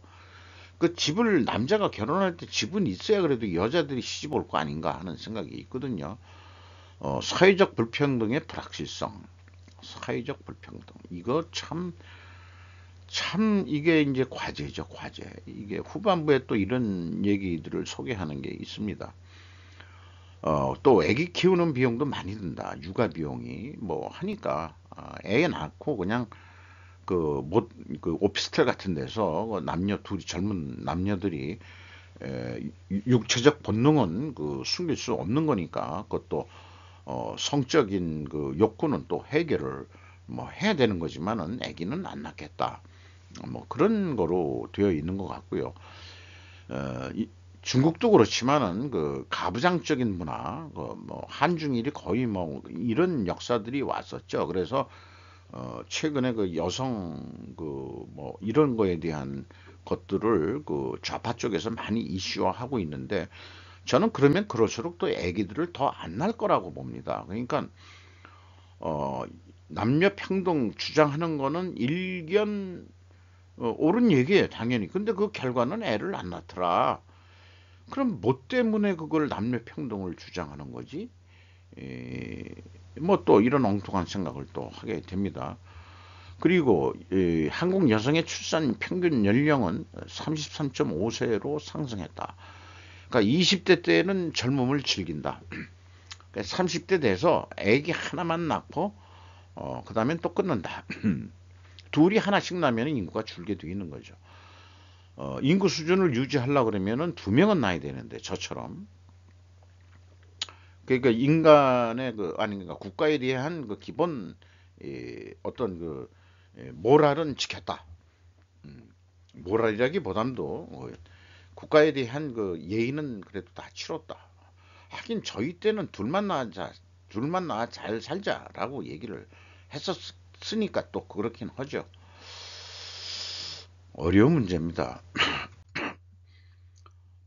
그 집을 남자가 결혼할 때 집은 있어야 그래도 여자들이 시집 올 거 아닌가 하는 생각이 있거든요. 사회적 불평등의 불확실성, 사회적 불평등 이거 참 이게 이제 과제죠, 과제. 이게 후반부에 또 이런 얘기들을 소개하는 게 있습니다. 또 애기 키우는 비용도 많이 든다. 육아 비용이 뭐 하니까 애 낳고 그냥 그 오피스텔 같은 데서 남녀 둘이 젊은 남녀들이 육체적 본능은 숨길 수 없는 거니까 그것도 성적인 그 욕구는 또 해결을 뭐 해야 되는 거지만은 아기는 안 낳겠다. 뭐 그런 거로 되어 있는 것 같고요. 중국도 그렇지만은 그 가부장적인 문화, 뭐 한중일이 거의 뭐 이런 역사들이 왔었죠. 그래서 최근에 그 여성 뭐 이런 거에 대한 것들을 그 좌파 쪽에서 많이 이슈화하고 있는데 저는 그러면 그럴수록 또 애기들을 더 안 낳을 거라고 봅니다. 그러니까 어, 남녀 평등 주장하는 거는 일견 옳은 얘기예요, 당연히. 근데 그 결과는 애를 안 낳더라. 그럼 뭐 때문에 그걸 남녀 평등을 주장하는 거지? 뭐 또 이런 엉뚱한 생각을 또 하게 됩니다. 그리고 한국 여성의 출산 평균 연령은 33.5세로 상승했다. 그러니까 20대 때는 젊음을 즐긴다. 30대 돼서 아기 하나만 낳고 그 다음엔 또 끊는다. 둘이 하나씩 나면 인구가 줄게 돼 있는 거죠. 인구 수준을 유지하려고 그러면은 두 명은 낳아야 되는데 저처럼 그러니까 인간의 아닌가 국가에 대한 그 기본 어떤 모랄은 지켰다. 모랄이라기보담도 국가에 대한 그 예의는 그래도 다 치렀다. 하긴 저희 때는 둘만 낳아 잘 살자라고 얘기를 했었으니까 또 그렇긴 하죠. 어려운 문제입니다.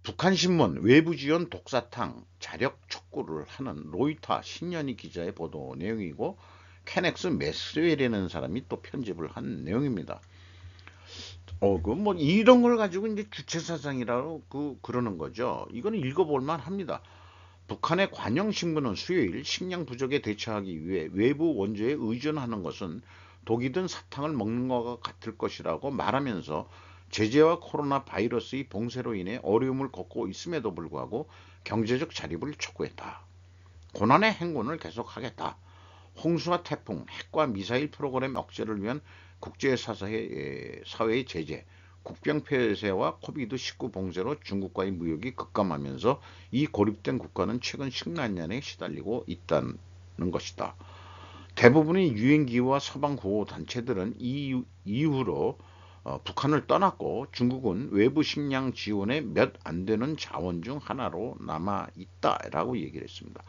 북한 신문 외부 지원 독사탕 자력 촉구를 하는 로이터 신년희 기자의 보도 내용이고 케넥스 매스웰이라는 사람이 또 편집을 한 내용입니다. 뭐 이런 걸 가지고 이제 주체사상이라고 그러는 거죠. 이거는 읽어볼만 합니다. 북한의 관영신문은 수요일 식량 부족에 대처하기 위해 외부 원조에 의존하는 것은 독이 든 사탕을 먹는 것과 같을 것이라고 말하면서 제재와 코로나 바이러스의 봉쇄로 인해 어려움을 겪고 있음에도 불구하고 경제적 자립을 촉구했다. 고난의 행군을 계속하겠다. 홍수와 태풍, 핵과 미사일 프로그램 억제를 위한 국제사회의 제재, 국경 폐쇄와 코비드19 봉쇄로 중국과의 무역이 급감하면서 이 고립된 국가는 최근 식량난에 시달리고 있다는 것이다. 대부분의 유엔기구와 서방 구호 단체들은 이후로 북한을 떠났고 중국은 외부 식량 지원에 몇 안 되는 자원 중 하나로 남아 있다라고 얘기를 했습니다.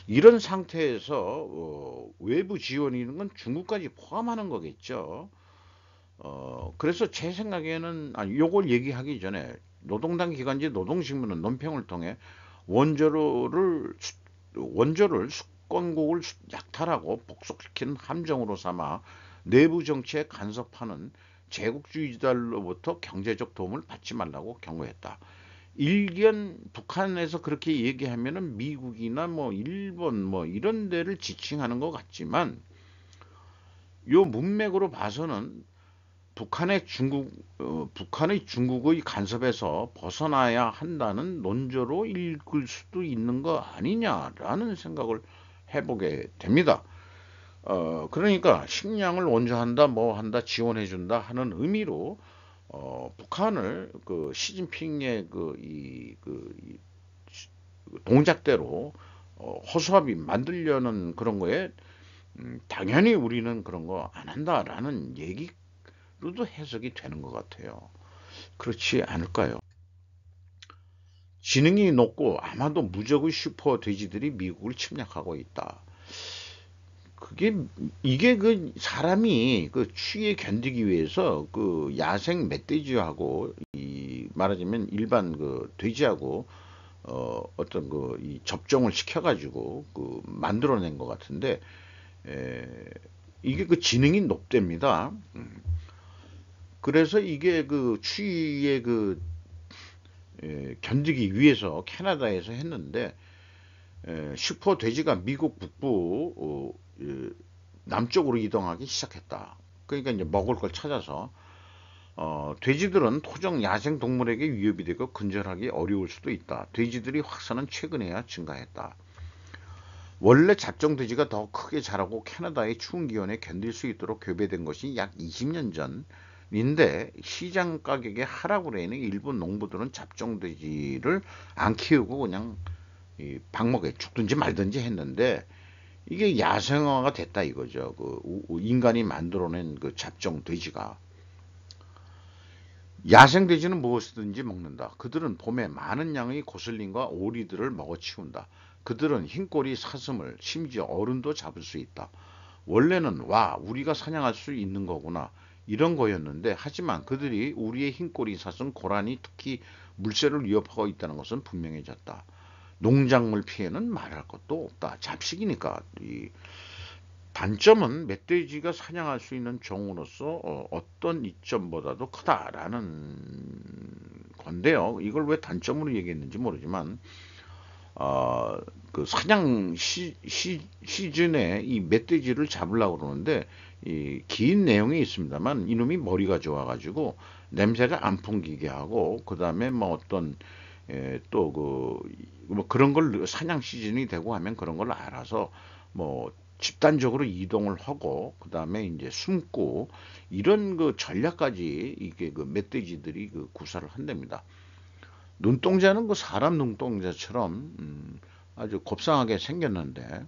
이런 상태에서 외부 지원이라는 건 중국까지 포함하는 거겠죠. 그래서 제 생각에는 요걸 얘기하기 전에 노동당 기관지 노동신문은 논평을 통해 원조를 수권국을 약탈하고 복속시키는 함정으로 삼아 내부 정치에 간섭하는 제국주의자들로부터 경제적 도움을 받지 말라고 경고했다. 일견 북한에서 그렇게 얘기하면은 미국이나 뭐 일본 뭐 이런 데를 지칭하는 것 같지만 요 문맥으로 봐서는 북한의 중국의 간섭에서 벗어나야 한다는 논조로 읽을 수도 있는 거 아니냐라는 생각을 해보게 됩니다. 그러니까 식량을 원조한다, 뭐 한다, 지원해준다 하는 의미로 북한을 그 시진핑의 이 동작대로 허수아비 만들려는 그런 거에 당연히 우리는 그런 거 안 한다라는 얘기로도 해석이 되는 것 같아요. 그렇지 않을까요? 지능이 높고 아마도 무적의 슈퍼 돼지들이 미국을 침략하고 있다. 그게 이게 그 사람이 그 추위에 견디기 위해서 그 야생 멧돼지하고 이 말하자면 일반 그 돼지하고 어떤 그 이 접종을 시켜가지고 그 만들어낸 것 같은데 에, 이게 그 지능이 높답니다. 그래서 이게 그 추위에 그 견디기 위해서 캐나다에서 했는데 슈퍼 돼지가 미국 북부 남쪽으로 이동하기 시작했다. 그러니까 이제 먹을 걸 찾아서 돼지들은 토종 야생 동물에게 위협이 되고 근절하기 어려울 수도 있다. 돼지들이 확산은 최근에야 증가했다. 원래 잡종 돼지가 더 크게 자라고 캐나다의 추운 기온에 견딜 수 있도록 교배된 것이 약 20년 전인데 시장 가격의 하락으로 인해 일본 농부들은 잡종 돼지를 안 키우고 그냥 방목에 죽든지 말든지 했는데 이게 야생화가 됐다 이거죠. 그 인간이 만들어낸 그 잡종 돼지가. 야생 돼지는 무엇이든지 먹는다. 그들은 봄에 많은 양의 고슬림과 오리들을 먹어치운다. 그들은 흰꼬리 사슴을 심지어 어른도 잡을 수 있다. 원래는 와 우리가 사냥할 수 있는 거구나 이런 거였는데 하지만 그들이 우리의 흰꼬리 사슴 고라니 특히 물새를 위협하고 있다는 것은 분명해졌다. 농작물 피해는 말할 것도 없다. 잡식이니까. 이 단점은 멧돼지가 사냥할 수 있는 종으로서 떤 이점보다도 크다라는 건데요. 이걸 왜 단점으로 얘기했는지 모르지만 그 사냥 시즌에 이 멧돼지를 잡으려고 그러는데 이 긴 내용이 있습니다만 이놈이 머리가 좋아가지고 냄새가 안 풍기게 하고 그 다음에 뭐 어떤 또 뭐 그런 걸 사냥 시즌이 되고 하면 그런 걸 알아서 뭐 집단적으로 이동을 하고 그 다음에 이제 숨고 이런 그 전략까지 이게 그 멧돼지들이 그 구사를 한답니다. 눈동자는 그 사람 눈동자처럼 아주 곱상하게 생겼는데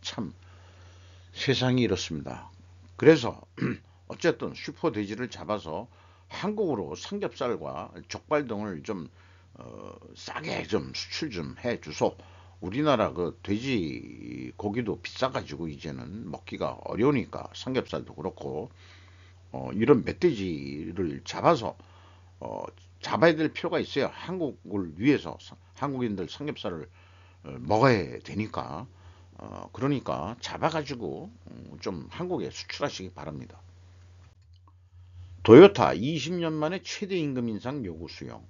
참 세상이 이렇습니다. 그래서 어쨌든 슈퍼 돼지를 잡아서 한국으로 삼겹살과 족발 등을 좀 싸게 좀 수출 좀 해주소. 우리나라 그 돼지 고기도 비싸가지고 이제는 먹기가 어려우니까 삼겹살도 그렇고 이런 멧돼지를 잡아서 어, 잡아야 될 필요가 있어요. 한국을 위해서 한국인들 삼겹살을 먹어야 되니까 그러니까 잡아가지고 좀 한국에 수출하시기 바랍니다. 도요타 20년 만에 최대 임금 인상 요구 수용.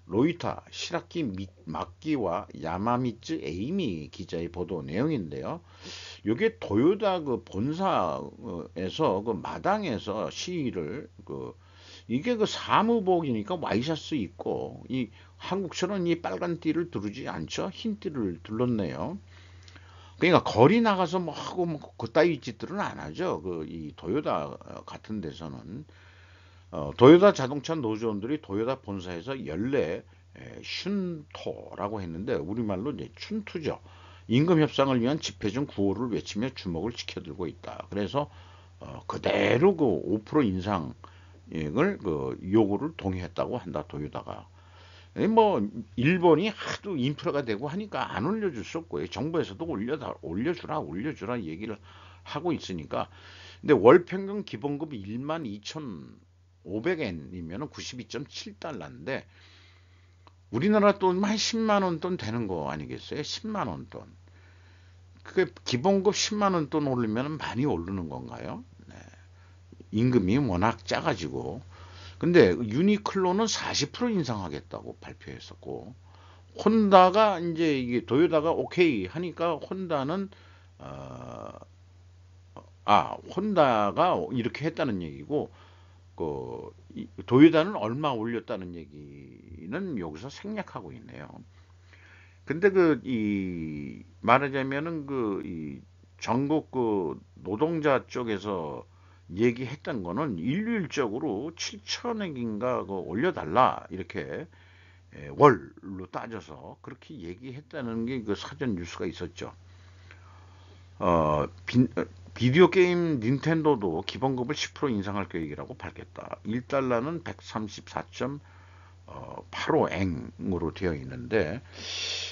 로이터 시라키 막기와 야마미츠 에이미 기자의 보도 내용인데요. 이게 도요타 그 본사에서 그 마당에서 시위를 그 이게 그 사무복이니까 와이셔츠 입고 이 한국처럼 이 빨간 띠를 두르지 않죠. 흰 띠를 둘렀네요. 그러니까 거리 나가서 뭐 하고 뭐 그따위 짓들은 안 하죠. 그 이 도요타 같은 데서는 도요타 자동차 노조원들이 도요타 본사에서 연례 슌토라고 했는데 우리말로 이제 춘투죠. 임금 협상을 위한 집회 중 구호를 외치며 주목을 지켜들고 있다. 그래서 그대로 그 5% 인상을 그 요구를 동의했다고 한다. 도요타가. 뭐 일본이 하도 인프라가 되고 하니까 안 올려줄 수 없고요. 정부에서도 올려주라 얘기를 하고 있으니까. 근데 월 평균 기본급이 12,500엔이면 92.7달러인데 우리나라 돈 한 10만 원 돈 되는 거 아니겠어요? 10만 원 돈. 그게 기본급 10만 원 돈 오르면 많이 오르는 건가요? 네. 임금이 워낙 작아지고. 근데 유니클로는 40% 인상하겠다고 발표했었고, 혼다가 이제 이게 도요타가 오케이 하니까 혼다는 어, 혼다가 이렇게 했다는 얘기고 그 도요타는 얼마 올렸다는 얘기는 여기서 생략하고 있네요. 근데 그 이 말하자면은 그 이 전국 그 노동자 쪽에서 얘기했던 거는 일률적으로 7천억인가 그 올려달라 이렇게 월로 따져서 그렇게 얘기했다는 게 그 사전 뉴스가 있었죠. 어, 비디오 게임 닌텐도도 기본급을 10% 인상할 계획이라고 밝혔다. 1달러는 134.85엔으로 되어 있는데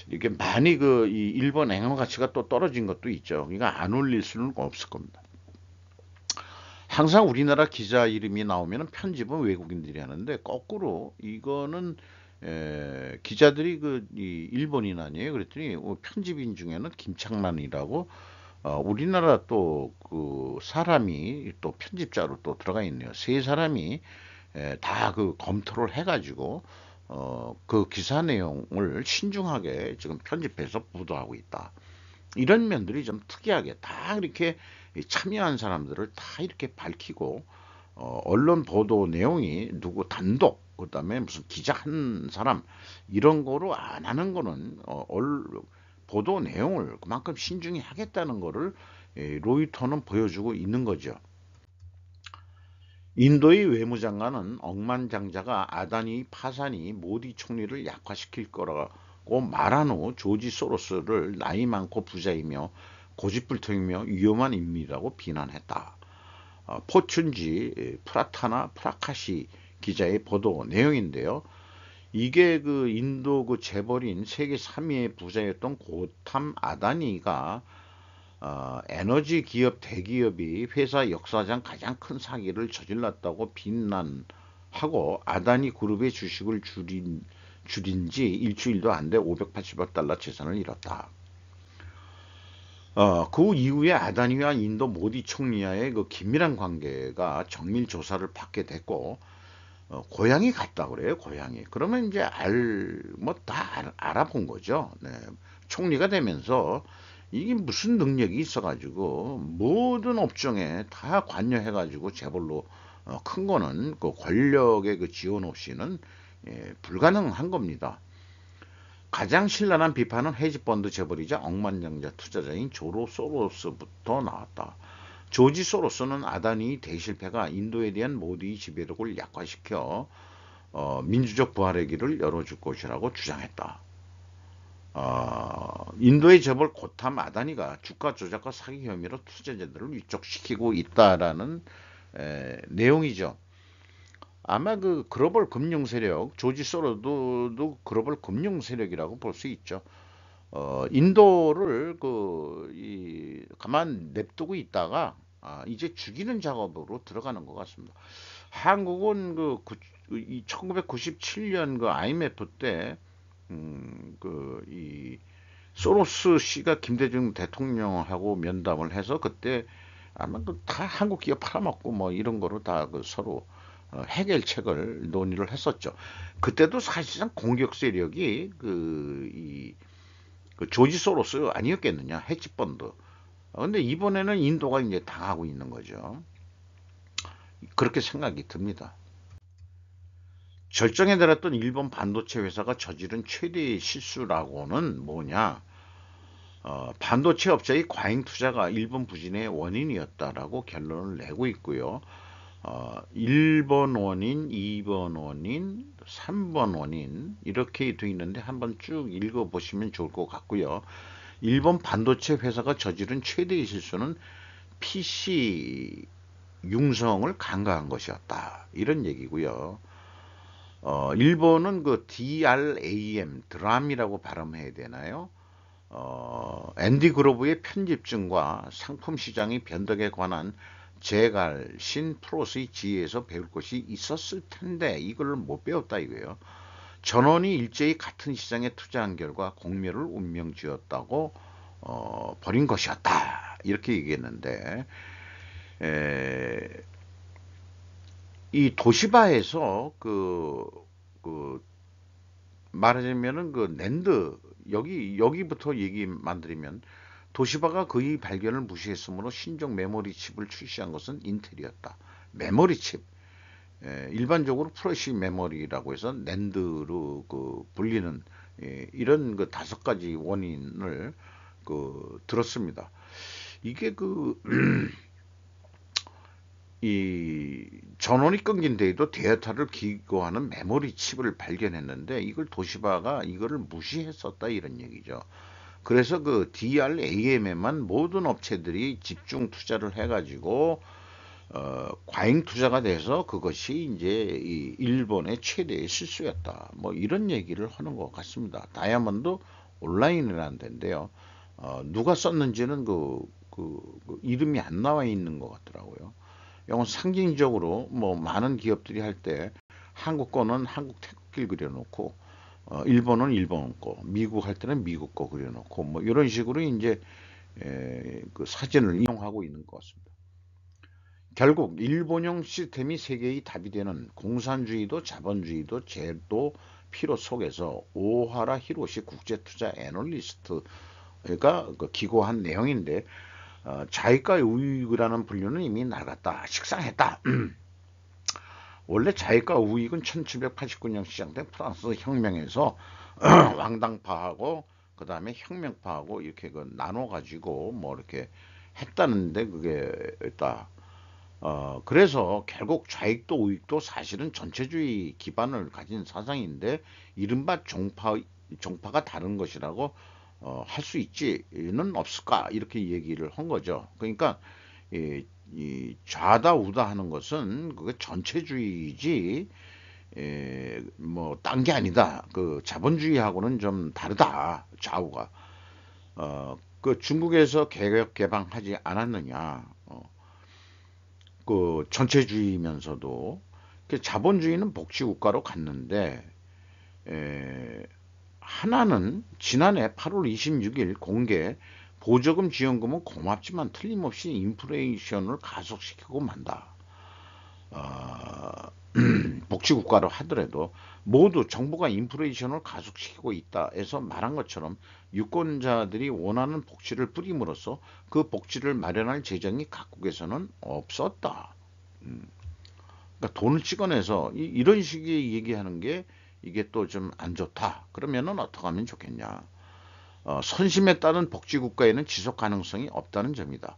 이게 많이 그 이 일본 엔화 가치가 또 떨어진 것도 있죠. 그러니까 안 올릴 수는 없을 겁니다. 항상 우리나라 기자 이름이 나오면 편집은 외국인들이 하는데 거꾸로 이거는 기자들이 그 이 일본인 아니에요. 그랬더니 편집인 중에는 김창만이라고 우리나라 또 그 사람이 또 편집자로 또 들어가 있네요. 세 사람이 다 그 검토를 해가지고 그 기사 내용을 신중하게 지금 편집해서 보도하고 있다. 이런 면들이 좀 특이하게 다 이렇게 참여한 사람들을 다 이렇게 밝히고 언론 보도 내용이 누구 단독 그다음에 무슨 기자 한 사람 이런 거로 안 하는 거는 보도 내용을 그만큼 신중히 하겠다는 거를 로이터는 보여주고 있는 거죠. 인도의 외무장관은 억만장자가 아다니 파산이 모디 총리를 약화시킬 거라고 말한 후 조지 소로스를 나이 많고 부자이며 고집불통이며 위험한 인물이라고 비난했다. 포춘지 프라타나 프라카시 기자의 보도 내용인데요. 이게 그 인도 그 재벌인 세계 3위의 부자였던 고탐 아다니가 에너지 기업 대기업이 회사 역사상 가장 큰 사기를 저질렀다고 비난하고 아다니 그룹의 주식을 줄인 지 일주일도 안 돼 580억 달러 재산을 잃었다. 그 이후에 아다니와 인도 모디 총리와의 그 긴밀한 관계가 정밀 조사를 받게 됐고 고향이 같다 그래요. 고향이. 그러면 이제 뭐 다 알아본 거죠. 네. 총리가 되면서 이게 무슨 능력이 있어가지고 모든 업종에 다 관여해가지고 재벌로 큰 거는 그 권력의 그 지원 없이는 불가능한 겁니다. 가장 신랄한 비판은 헤지펀드 재벌이자 억만장자 투자자인 조로 소로스부터 나왔다. 조지 소로스는 아다니 대실패가 인도에 대한 모두의 지배력을 약화시켜 민주적 부활의 길을 열어줄 것이라고 주장했다. 인도의 재벌 고탐 아다니가 주가 조작과 사기 혐의로 투자자들을 위축시키고 있다라는 내용이죠. 아마 그 글로벌 금융 세력 조지 소로도 글로벌 금융 세력이라고 볼 수 있죠. 인도를 가만 냅두고 있다가 이제 죽이는 작업으로 들어가는 것 같습니다. 한국은 1997년 그 IMF 때 이 소로스 씨가 김대중 대통령하고 면담을 해서 그때 아마 다 한국 기업 팔아먹고 뭐 이런 거로 다 그 서로 해결책을 논의를 했었죠. 그때도 사실상 공격 세력이 그 조지 소로스 아니었겠느냐 헤지펀드. 근데 이번에는 인도가 이제 당하고 있는 거죠. 그렇게 생각이 듭니다. 절정에 달했던 일본 반도체 회사가 저지른 최대의 실수라고는 뭐냐? 반도체 업체의 과잉 투자가 일본 부진의 원인이었다라고 결론을 내고 있고요. 1번 원인, 2번 원인, 3번 원인 이렇게 되어 있는데 한번 쭉 읽어보시면 좋을 것 같고요. 일본 반도체 회사가 저지른 최대의 실수는 PC 융성을 간과한 것이었다. 이런 얘기고요. 일본은 그 DRAM, 드람이라고 발음해야 되나요? 앤디 그로브의 편집증과 상품 시장의 변덕에 관한 제갈신 프로스의 지혜에서 배울 것이 있었을 텐데 이걸 못 배웠다 이거예요. 전원이 일제히 같은 시장에 투자한 결과 공멸을 운명지었다고 버린 것이었다 이렇게 얘기했는데 에, 이 도시바에서 그 말하자면은 그 낸드 여기부터 얘기 만들면 도시바가 그의 발견을 무시했으므로 신종 메모리 칩을 출시한 것은 인텔이었다. 메모리 칩. 일반적으로 프레시 메모리라고 해서 낸드로 그 불리는 이런 그 5가지 원인을 그 들었습니다. 이게 그 이 전원이 끊긴 데에도 데이터를 기고하는 메모리 칩을 발견했는데 이걸 도시바가 이거를 무시했었다 이런 얘기죠. 그래서 그 DRAM에만 모든 업체들이 집중 투자를 해가지고 과잉 투자가 돼서 그것이 이제 이 일본의 최대의 실수였다. 뭐 이런 얘기를 하는 것 같습니다. 다이아몬드 온라인이라는 데인데요. 누가 썼는지는 그 이름이 안 나와 있는 것 같더라고요. 이건 상징적으로 뭐 많은 기업들이 할 때 한국 거는 한국 태극기를 그려놓고 일본은 일본 거, 미국 할 때는 미국 거 그려놓고 뭐 이런 식으로 이제 그 사진을 이용하고 있는 것 같습니다. 결국 일본형 시스템이 세계의 답이 되는 공산주의도 자본주의도 제도 필요 속에서 오하라 히로시 국제투자 애널리스트가 그 기고한 내용인데 자익과 우익이라는 분류는 이미 낡았다. 식상했다. 원래 자익과 우익은 1789년 시작된 프랑스 혁명에서 왕당파하고 그 다음에 혁명파하고 이렇게 그 나눠 가지고 뭐 이렇게 했다는데 그게 있다. 그래서 결국 좌익도 우익도 사실은 전체주의 기반을 가진 사상인데 이른바 종파가 다른 것이라고 할 수 있지는 없을까 이렇게 얘기를 한 거죠. 그러니까 이 좌다 우다 하는 것은 그게 전체주의지 뭐 딴 게 아니다. 그 자본주의하고는 좀 다르다. 좌우가. 그 중국에서 개혁 개방하지 않았느냐. 그 전체주의면서도 그 자본주의는 복지국가로 갔는데 에, 하나는 지난해 8월 26일 공개 보조금 지원금은 고맙지만 틀림없이 인플레이션을 가속시키고 만다. 어, 복지국가로 하더라도 모두 정부가 인플레이션을 가속시키고 있다 해서 말한 것처럼 유권자들이 원하는 복지를 뿌림으로써 그 복지를 마련할 재정이 각국에서는 없었다. 그러니까 돈을 찍어내서 이런 식의 얘기하는 게 이게 또 좀 안 좋다. 그러면은 어떻게 하면 좋겠냐. 선심에 따른 복지국가에는 지속 가능성이 없다는 점이다.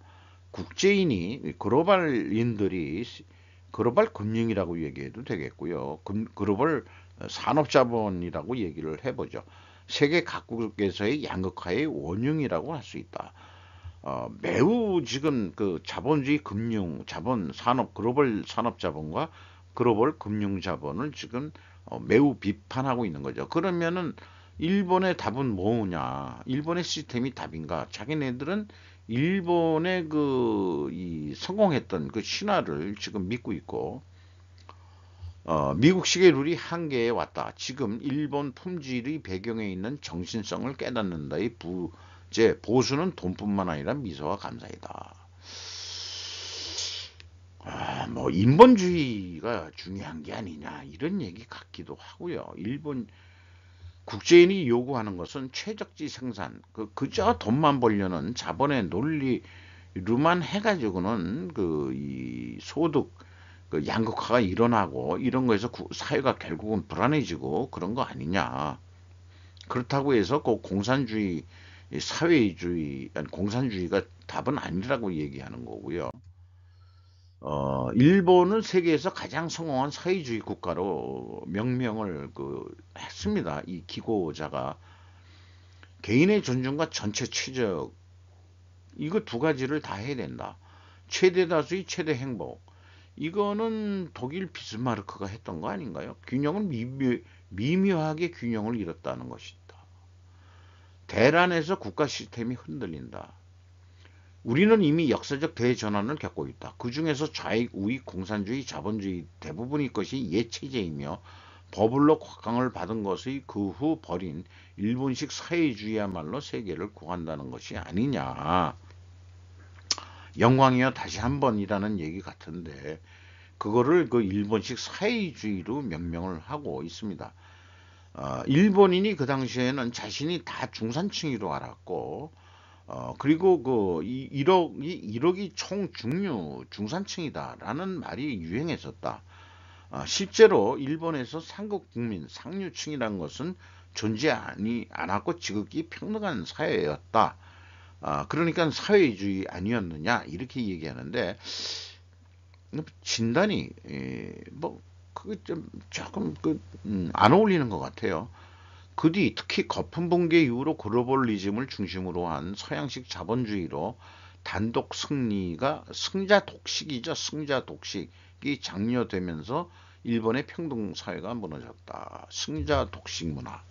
국제인이 글로벌인들이 글로벌 금융이라고 얘기해도 되겠고요. 글로벌 산업자본이라고 얘기를 해보죠. 세계 각국에서의 양극화의 원흉이라고 할 수 있다. 매우 지금 그 자본주의 금융, 자본, 산업, 글로벌 산업자본과 글로벌 금융자본을 지금 매우 비판하고 있는 거죠. 그러면은 일본의 답은 뭐냐? 일본의 시스템이 답인가? 자기네들은 일본의 이 성공했던 그 신화를 지금 믿고 있고, 미국식의 룰이 한계에 왔다. 지금 일본 품질의 배경에 있는 정신성을 깨닫는다의 보수는 돈뿐만 아니라 미소와 감사이다. 뭐 인본주의가 중요한 게 아니냐 이런 얘기 같기도 하고요. 일본 국제인이 요구하는 것은 최적지 생산, 그저 돈만 벌려는 자본의 논리로만 해가지고는 이 소득 그 양극화가 일어나고 이런 거에서 사회가 결국은 불안해지고 그런 거 아니냐. 그렇다고 해서 그 공산주의, 사회주의, 아니 공산주의가 답은 아니라고 얘기하는 거고요. 일본은 세계에서 가장 성공한 사회주의 국가로 명명을 했습니다. 이 기고자가 개인의 존중과 전체 최적, 이거 두 가지를 다 해야 된다. 최대 다수의 최대 행복. 이거는 독일 비스마르크가 했던 거 아닌가요? 균형은 미묘하게 균형을 잃었다는 것이다. 대란에서 국가 시스템이 흔들린다. 우리는 이미 역사적 대전환을 겪고 있다. 그 중에서 좌익, 우익, 공산주의, 자본주의 대부분의 것이 옛체제이며 버블로 곽강을 받은 것의 그 후 버린 일본식 사회주의야말로 세계를 구한다는 것이 아니냐. 영광이여 다시 한 번이라는 얘기 같은데 그거를 그 일본식 사회주의로 명명을 하고 있습니다. 일본인이 그 당시에는 자신이 다 중산층이로 알았고 그리고 그 1억이 총 중산층이다라는 말이 유행했었다. 실제로 일본에서 상급 국민, 상류층이라는 것은 존재하지 않았고 지극히 평등한 사회였다. 그러니까 사회주의 아니었느냐 이렇게 얘기하는데 진단이 뭐 그게 좀 조금 안 어울리는 것 같아요. 그 뒤 특히 거품 붕괴 이후로 글로벌리즘을 중심으로 한 서양식 자본주의로 단독 승리가 승자 독식이죠. 승자 독식이 장려되면서 일본의 평등 사회가 무너졌다. 승자 독식 문화.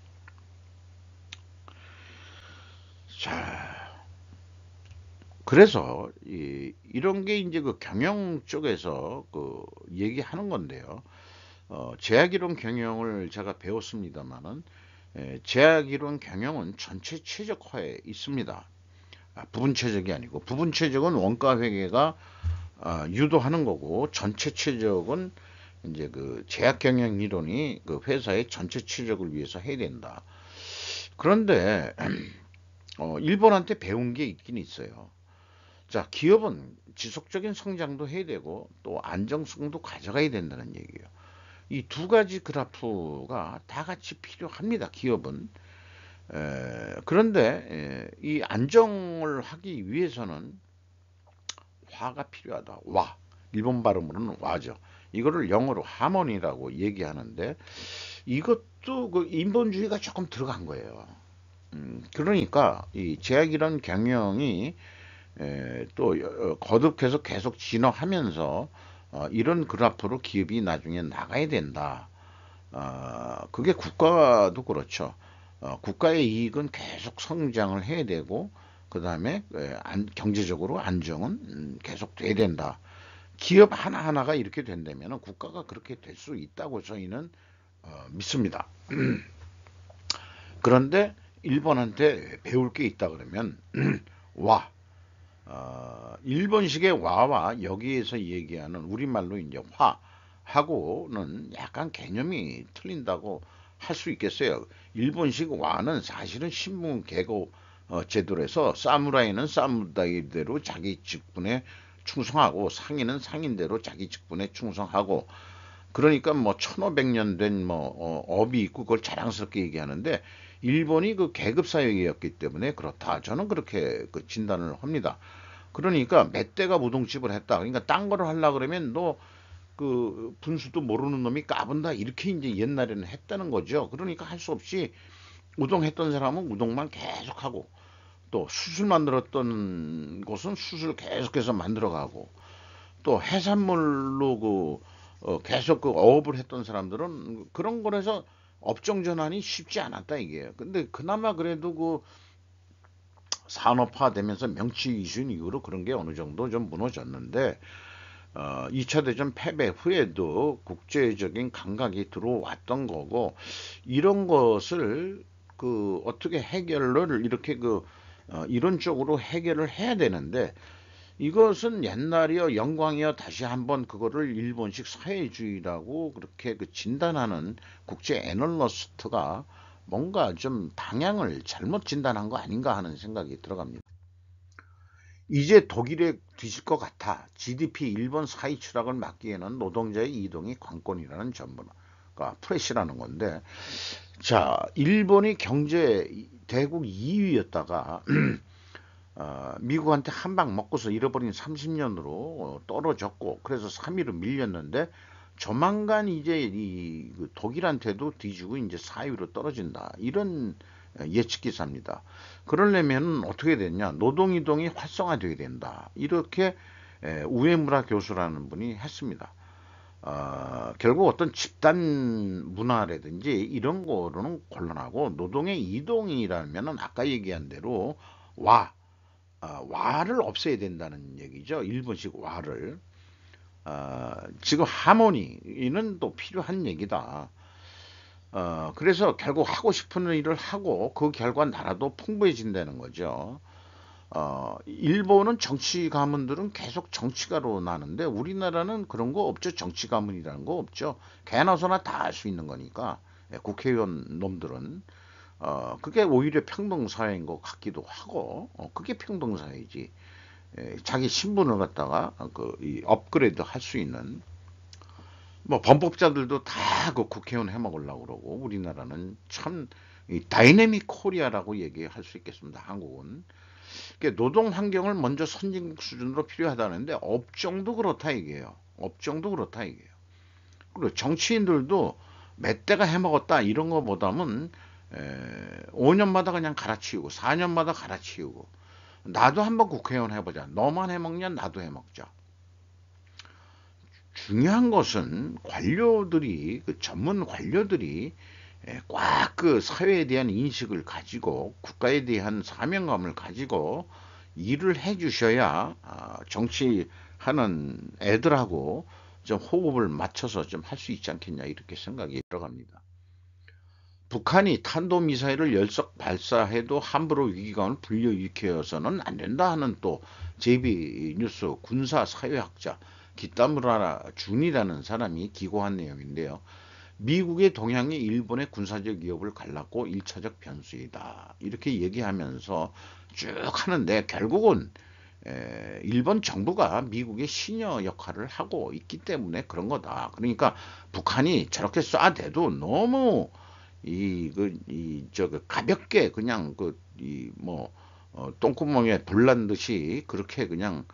자, 그래서 이런 게 이제 그 경영 쪽에서 그 얘기하는 건데요. 제약이론 경영을 제가 배웠습니다만은 제약이론 경영은 전체 최적화에 있습니다. 부분 최적이 아니고 부분 최적은 원가 회계가 유도하는 거고 전체 최적은 이제 그 제약 경영 이론이 그 회사의 전체 최적을 위해서 해야 된다. 그런데 일본한테 배운 게 있긴 있어요. 자, 기업은 지속적인 성장도 해야 되고 또 안정성도 가져가야 된다는 얘기예요. 이 두 가지 그래프가 다 같이 필요합니다. 기업은. 그런데 이 안정을 하기 위해서는 화가 필요하다. 와. 일본 발음으로는 와죠. 이거를 영어로 하모니라고 얘기하는데 이것도 그 인본주의가 조금 들어간 거예요. 그러니까 이 제약이론 경영이 또 거듭해서 계속 진화하면서 이런 그래프로 기업이 나중에 나가야 된다. 그게 국가도 그렇죠. 국가의 이익은 계속 성장을 해야 되고 그 다음에 경제적으로 안정은 계속 돼야 된다. 기업 하나하나가 이렇게 된다면 국가가 그렇게 될 수 있다고 저희는 믿습니다. 그런데 일본한테 배울 게 있다 그러면 와 일본식의 와와 여기에서 얘기하는 우리말로 이제 화하고는 약간 개념이 틀린다고 할 수 있겠어요. 일본식 와는 사실은 신분 계급 제도에서 사무라이는 사무라이대로 자기 직분에 충성하고 상인은 상인대로 자기 직분에 충성하고 그러니까 뭐 1500년 된 뭐 업이 있고 그걸 자랑스럽게 얘기하는데 일본이 그 계급 사회였기 때문에 그렇다. 저는 그렇게 그 진단을 합니다. 그러니까 몇 대가 무동집을 했다. 그러니까 딴 거를 하려 그러면 너 그 분수도 모르는 놈이 까분다. 이렇게 이제 옛날에는 했다는 거죠. 그러니까 할 수 없이 우동 했던 사람은 우동만 계속하고 또 수술 만들었던 곳은 수술 계속해서 만들어가고 또 해산물로 계속 그 어업을 했던 사람들은 그런 거라서 업종 전환이 쉽지 않았다 이게요. 근데 그나마 그래도 그 산업화되면서 명치 이슈 이후로 그런 게 어느 정도 좀 무너졌는데 2차 대전 패배 후에도 국제적인 감각이 들어왔던 거고 이런 것을 그 어떻게 해결을 이렇게 이론적으로 해결을 해야 되는데 이것은 옛날이여 영광이여 다시 한번 그거를 일본식 사회주의라고 그렇게 그 진단하는 국제 애널러스트가 뭔가 좀 방향을 잘못 진단한 거 아닌가 하는 생각이 들어갑니다. 이제 독일에 뒤질 것 같아. GDP 일본 사이 추락을 막기에는 노동자의 이동이 관건이라는 전문가 프레시라는 건데, 자, 일본이 경제 대국 2위였다가 미국한테 한 방 먹고서 잃어버린 30년으로 떨어졌고, 그래서 3위로 밀렸는데 조만간 이제 그 독일한테도 뒤지고 이제 4위로 떨어진다. 이런 예측 기사입니다. 그러려면 어떻게 됐냐? 노동이동이 활성화되어야 된다. 이렇게 우에무라 교수라는 분이 했습니다. 결국 어떤 집단 문화라든지 이런 거로는 곤란하고, 노동의 이동이라면 아까 얘기한 대로 와, 와를 없애야 된다는 얘기죠. 일본식 와를. 지금 하모니는 또 필요한 얘기다. 그래서 결국 하고 싶은 일을 하고 그 결과 나라도 풍부해진다는 거죠. 일본은 정치 가문들은 계속 정치가로 나는데 우리나라는 그런 거 없죠. 정치 가문이라는 거 없죠. 개나 소나 다 할 수 있는 거니까. 국회의원 놈들은 그게 오히려 평등사회인 것 같기도 하고, 그게 평등사회지. 자기 신분을 갖다가 이 업그레이드 할 수 있는, 뭐 범법자들도 다 그 국회의원 해먹으려고 그러고, 우리나라는 참 이 다이내믹 코리아라고 얘기할 수 있겠습니다. 한국은. 노동 환경을 먼저 선진국 수준으로 필요하다는데 업종도 그렇다 이게요. 업종도 그렇다 이게요. 그리고 정치인들도 몇 대가 해먹었다 이런 거보다는 5년마다 그냥 갈아치우고 4년마다 갈아치우고, 나도 한번 국회의원 해보자. 너만 해먹냐 나도 해먹자. 중요한 것은 관료들이, 그 전문 관료들이 꽉 그 사회에 대한 인식을 가지고 국가에 대한 사명감을 가지고 일을 해주셔야 정치하는 애들하고 좀 호흡을 맞춰서 좀 할 수 있지 않겠냐, 이렇게 생각이 들어갑니다. 북한이 탄도미사일을 열석 발사해도 함부로 위기감을 불러일으켜서는 안 된다 하는 또 제비 뉴스 군사사회학자 기타무라 준이라는 사람이 기고한 내용인데요. 미국의 동향이 일본의 군사적 위협을 갈랐고 1차적 변수이다. 이렇게 얘기하면서 쭉 하는데, 결국은 일본 정부가 미국의 시녀 역할을 하고 있기 때문에 그런 거다. 그러니까 북한이 저렇게 쏴대도 너무 가볍게 그냥 똥구멍에 불난 듯이 그렇게 그냥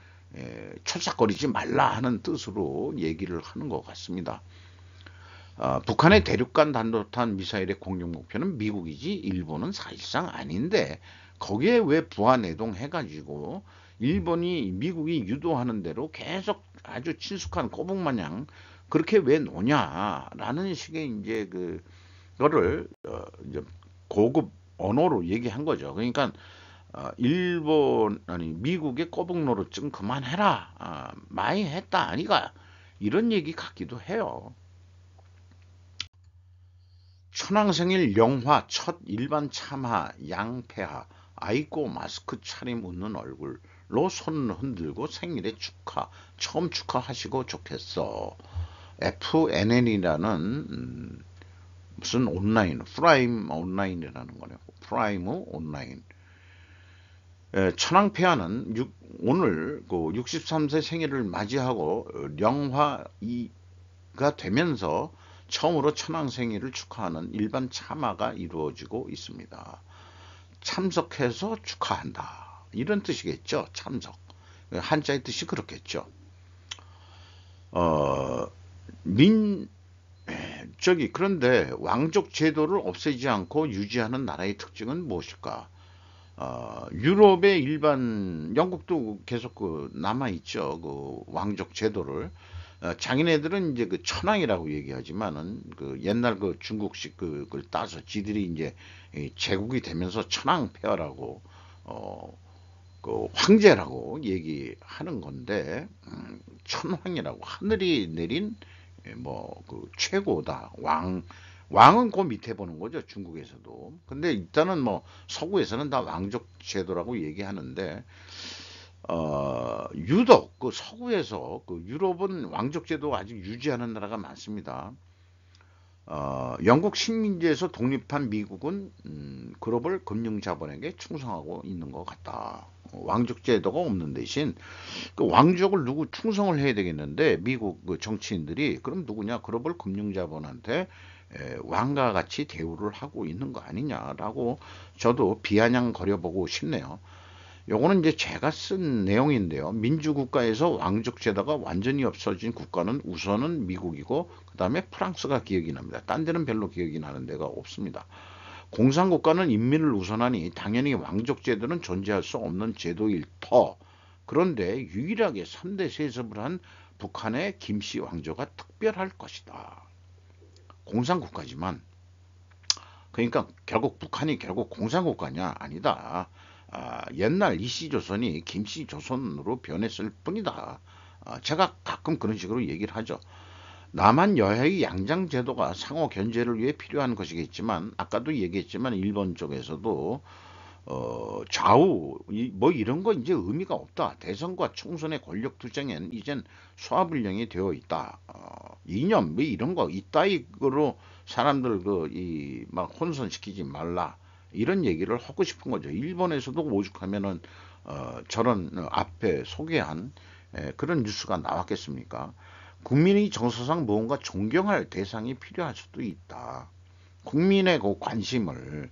철삭거리지 말라 하는 뜻으로 얘기를 하는 것 같습니다. 북한의 대륙간 단도탄 미사일의 공격 목표는 미국이지 일본은 사실상 아닌데, 거기에 왜 부하내동해가지고 일본이 미국이 유도하는 대로 계속 아주 친숙한 꼬북마냥 그렇게 왜 노냐라는 식의 이제 그거를 이제 고급 언어로 얘기한 거죠. 그러니까 일본 아니 미국의 꼬북 노릇 좀 그만해라. 많이 했다 아니가, 이런 얘기 같기도 해요. 천황생일 영화 첫 일반 참하 양폐하, 아이고 마스크 차림 웃는 얼굴로 손 흔들고 생일에 처음 축하하시고 좋겠어. FNN이라는 무슨 온라인, 프라임 온라인이라는 거네요. 프라임 온라인. 천황폐하는 오늘 그 63세 생일을 맞이하고 영화가 되면서 처음으로 천황생일을 축하하는 일반 참화가 이루어지고 있습니다. 참석해서 축하한다, 이런 뜻이겠죠. 참석. 한자의 뜻이 그렇겠죠. 어, 민, 그런데 왕족 제도를 없애지 않고 유지하는 나라의 특징은 무엇일까? 유럽의 일반, 영국도 계속 남아있죠. 그 왕족 제도를. 장인애들은 이제 그 천황이라고 얘기하지만은 그 옛날 그 중국식 그걸 따서 지들이 이제 제국이 되면서 천황폐하라고 그 황제라고 얘기하는 건데, 천황이라고 하늘이 내린 뭐 그 최고다. 왕은 그 밑에 보는 거죠, 중국에서도. 근데 일단은 뭐 서구에서는 다 왕족 제도라고 얘기하는데, 유독 그 서구에서 그 유럽은 왕족 제도가 아직 유지하는 나라가 많습니다. 영국 식민지에서 독립한 미국은 글로벌 금융 자본에게 충성하고 있는 것 같다. 왕족 제도가 없는 대신 그 왕족을 누구 충성을 해야 되겠는데 미국 그 정치인들이 그럼 누구냐 글로벌 금융자본한테 왕과 같이 대우를 하고 있는 거 아니냐라고 저도 비아냥거려보고 싶네요. 요거는 이제 제가 쓴 내용인데요. 민주국가에서 왕족 제도가 완전히 없어진 국가는 우선은 미국이고 그 다음에 프랑스가 기억이 납니다. 딴 데는 별로 기억이 나는 데가 없습니다. 공산국가는 인민을 우선하니 당연히 왕족 제도는 존재할 수 없는 제도일 터. 그런데 유일하게 3대 세습을 한 북한의 김씨 왕조가 특별할 것이다. 공산국가지만 그러니까 결국 북한이 결국 공산국가냐? 아니다. 옛날 이씨조선이 김씨조선으로 변했을 뿐이다. 제가 가끔 그런 식으로 얘기를 하죠. 남한 여야의 양장 제도가 상호 견제를 위해 필요한 것이겠지만 아까도 얘기했지만 일본 쪽에서도 좌우 뭐 이런 거 이제 의미가 없다. 대선과 총선의 권력 투쟁엔 이젠 소화불량이 되어 있다. 이념 뭐 이런 거 이따위로 사람들 그 이 막 혼선시키지 말라. 이런 얘기를 하고 싶은 거죠. 일본에서도 오죽하면은 저런 앞에 소개한 그런 뉴스가 나왔겠습니까? 국민이 정서상 무언가 존경할 대상이 필요할 수도 있다. 국민의 그 관심을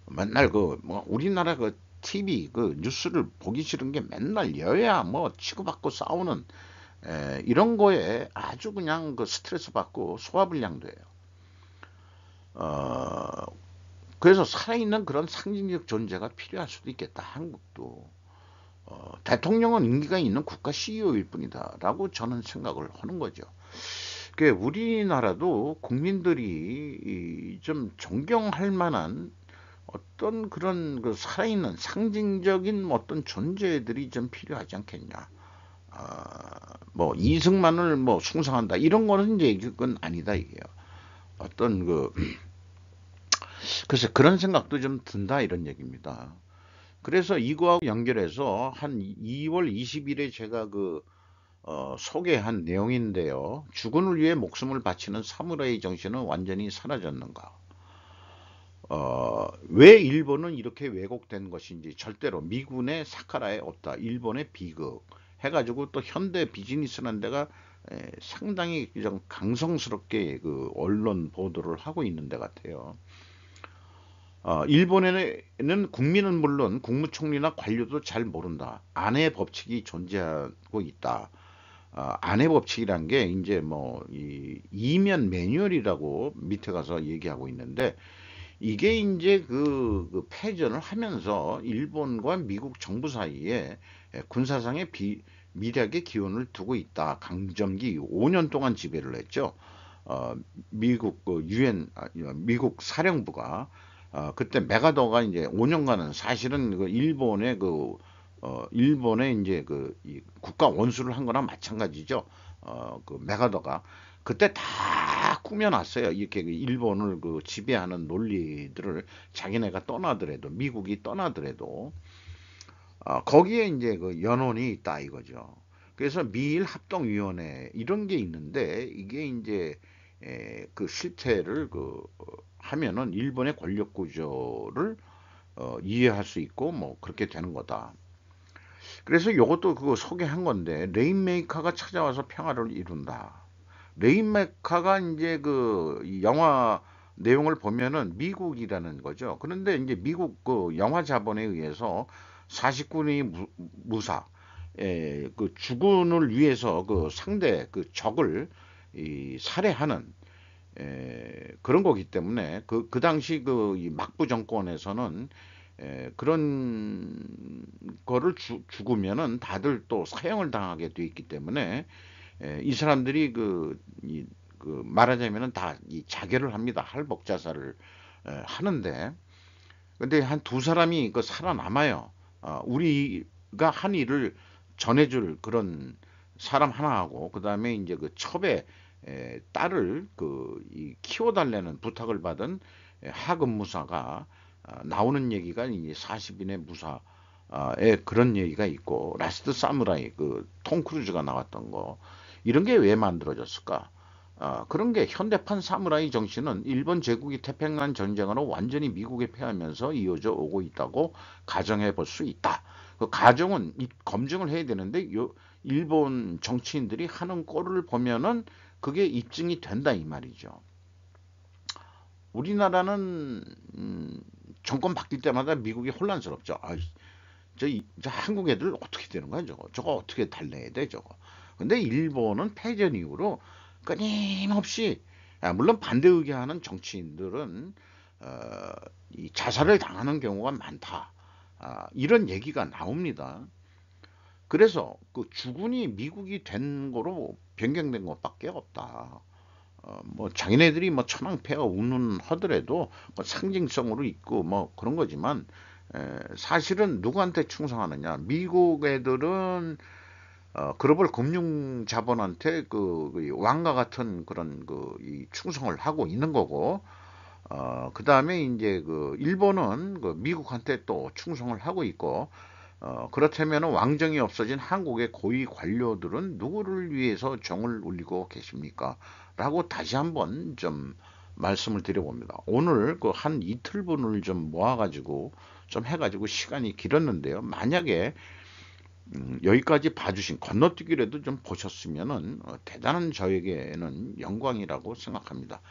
맨날 그 뭐 우리나라 그 TV 그 뉴스를 보기 싫은 게 맨날 여야 뭐 치고받고 싸우는 이런 거에 아주 그냥 그 스트레스 받고 소화불량돼요. 어, 그래서 살아있는 그런 상징적 존재가 필요할 수도 있겠다. 한국도. 대통령은 임기가 있는 국가 CEO일 뿐이다라고 저는 생각을 하는 거죠. 그 우리나라도 국민들이 좀 존경할 만한 어떤 그런 그 살아있는 상징적인 어떤 존재들이 좀 필요하지 않겠냐. 뭐 이승만을 뭐 숭상한다 이런 거는 이제 그건 아니다 이게요. 어떤 그 그래서 그런 생각도 좀 든다 이런 얘기입니다. 그래서 이거하고 연결해서 한 2월 20일에 제가 그 소개한 내용인데요. 주군을 위해 목숨을 바치는 사무라이 정신은 완전히 사라졌는가? 왜 일본은 이렇게 왜곡된 것인지 절대로 미군의 사카라에 없다. 일본의 비극 해가지고 또 현대 비즈니스라는 데가 상당히 좀 강성스럽게 그 언론 보도를 하고 있는 데 같아요. 일본에는 국민은 물론 국무총리나 관료도 잘 모른다. 아내 법칙이 존재하고 있다. 아내 법칙이란 게 이제 뭐 이면 매뉴얼이라고 밑에 가서 얘기하고 있는데 이게 이제 그 패전을 하면서 일본과 미국 정부 사이에 군사상의 미략의 기원을 두고 있다. 강점기 5년 동안 지배를 했죠. 미국 그 유엔 미국 사령부가 그때 메가더가 이제 5년간은 사실은 그 일본의 일본의 이제 이 국가 원수를 한 거나 마찬가지죠. 그 메가더가 그때 다 꾸며놨어요. 이렇게 그 일본을 그 지배하는 논리들을 자기네가 떠나더라도 미국이 떠나더라도 거기에 이제 그 연원이 있다 이거죠. 그래서 미일 합동위원회 이런 게 있는데 이게 이제 그 실태를 하면은 일본의 권력 구조를 이해할 수 있고 뭐 그렇게 되는 거다. 그래서 이것도 그거 소개한 건데 레인메이커가 찾아와서 평화를 이룬다. 레인메이커가 이제 그 영화 내용을 보면은 미국이라는 거죠. 그런데 이제 미국 그 영화 자본에 의해서 49인이 무사, 그 주군을 위해서 그 상대 그 적을 살해하는 그런 거기 때문에 그 당시 이 막부 정권에서는 그런 거를 죽으면은 다들 또 사형을 당하게 돼 있기 때문에 이 사람들이 말하자면은 다 이 자결을 합니다. 할복 자살을 하는데 근데 한 두 사람이 그 살아남아요. 우리가 한 일을 전해줄 그런 사람 하나하고 그 다음에 이제 그 첩의 딸을 키워달라는 부탁을 받은 하급 무사가 나오는 얘기가 이제 40인의 무사의 그런 얘기가 있고 라스트 사무라이 톰 크루즈가 나왔던 거 이런 게 왜 만들어졌을까? 그런 게 현대판 사무라이 정신은 일본 제국이 태평양 전쟁으로 완전히 미국에 패하면서 이어져 오고 있다고 가정해 볼 수 있다. 그 가정은 검증을 해야 되는데 일본 정치인들이 하는 꼴을 보면은 그게 입증이 된다 이 말이죠. 우리나라는 정권 바뀔 때마다 미국이 혼란스럽죠. 저 한국 애들 어떻게 되는 거야 저거? 저거 어떻게 달래야 돼 저거? 근데 일본은 패전 이후로 끊임없이 물론 반대 의견하는 정치인들은 어, 이 자살을 당하는 경우가 많다. 이런 얘기가 나옵니다. 그래서 그 주군이 미국이 된 거로 변경된 것밖에 없다. 뭐 자기네들이 뭐 천황폐하 운운하더라도 뭐 상징성으로 있고 뭐 그런 거지만 사실은 누구한테 충성하느냐? 미국 애들은 글로벌 금융 자본한테 그 왕과 같은 그런 이 충성을 하고 있는 거고 그 다음에 이제 그 일본은 그 미국한테 또 충성을 하고 있고 그렇다면 왕정이 없어진 한국의 고위 관료들은 누구를 위해서 정을 울리고 계십니까? 라고 다시 한번 좀 말씀을 드려봅니다. 오늘 그 한 이틀분을 좀 모아가지고 좀 해가지고 시간이 길었는데요. 만약에 여기까지 봐주신 건너뛰기라도 좀 보셨으면은 대단한 저에게는 영광이라고 생각합니다.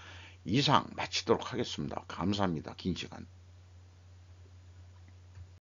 이상 마치도록 하겠습니다. 감사합니다. 긴 시간.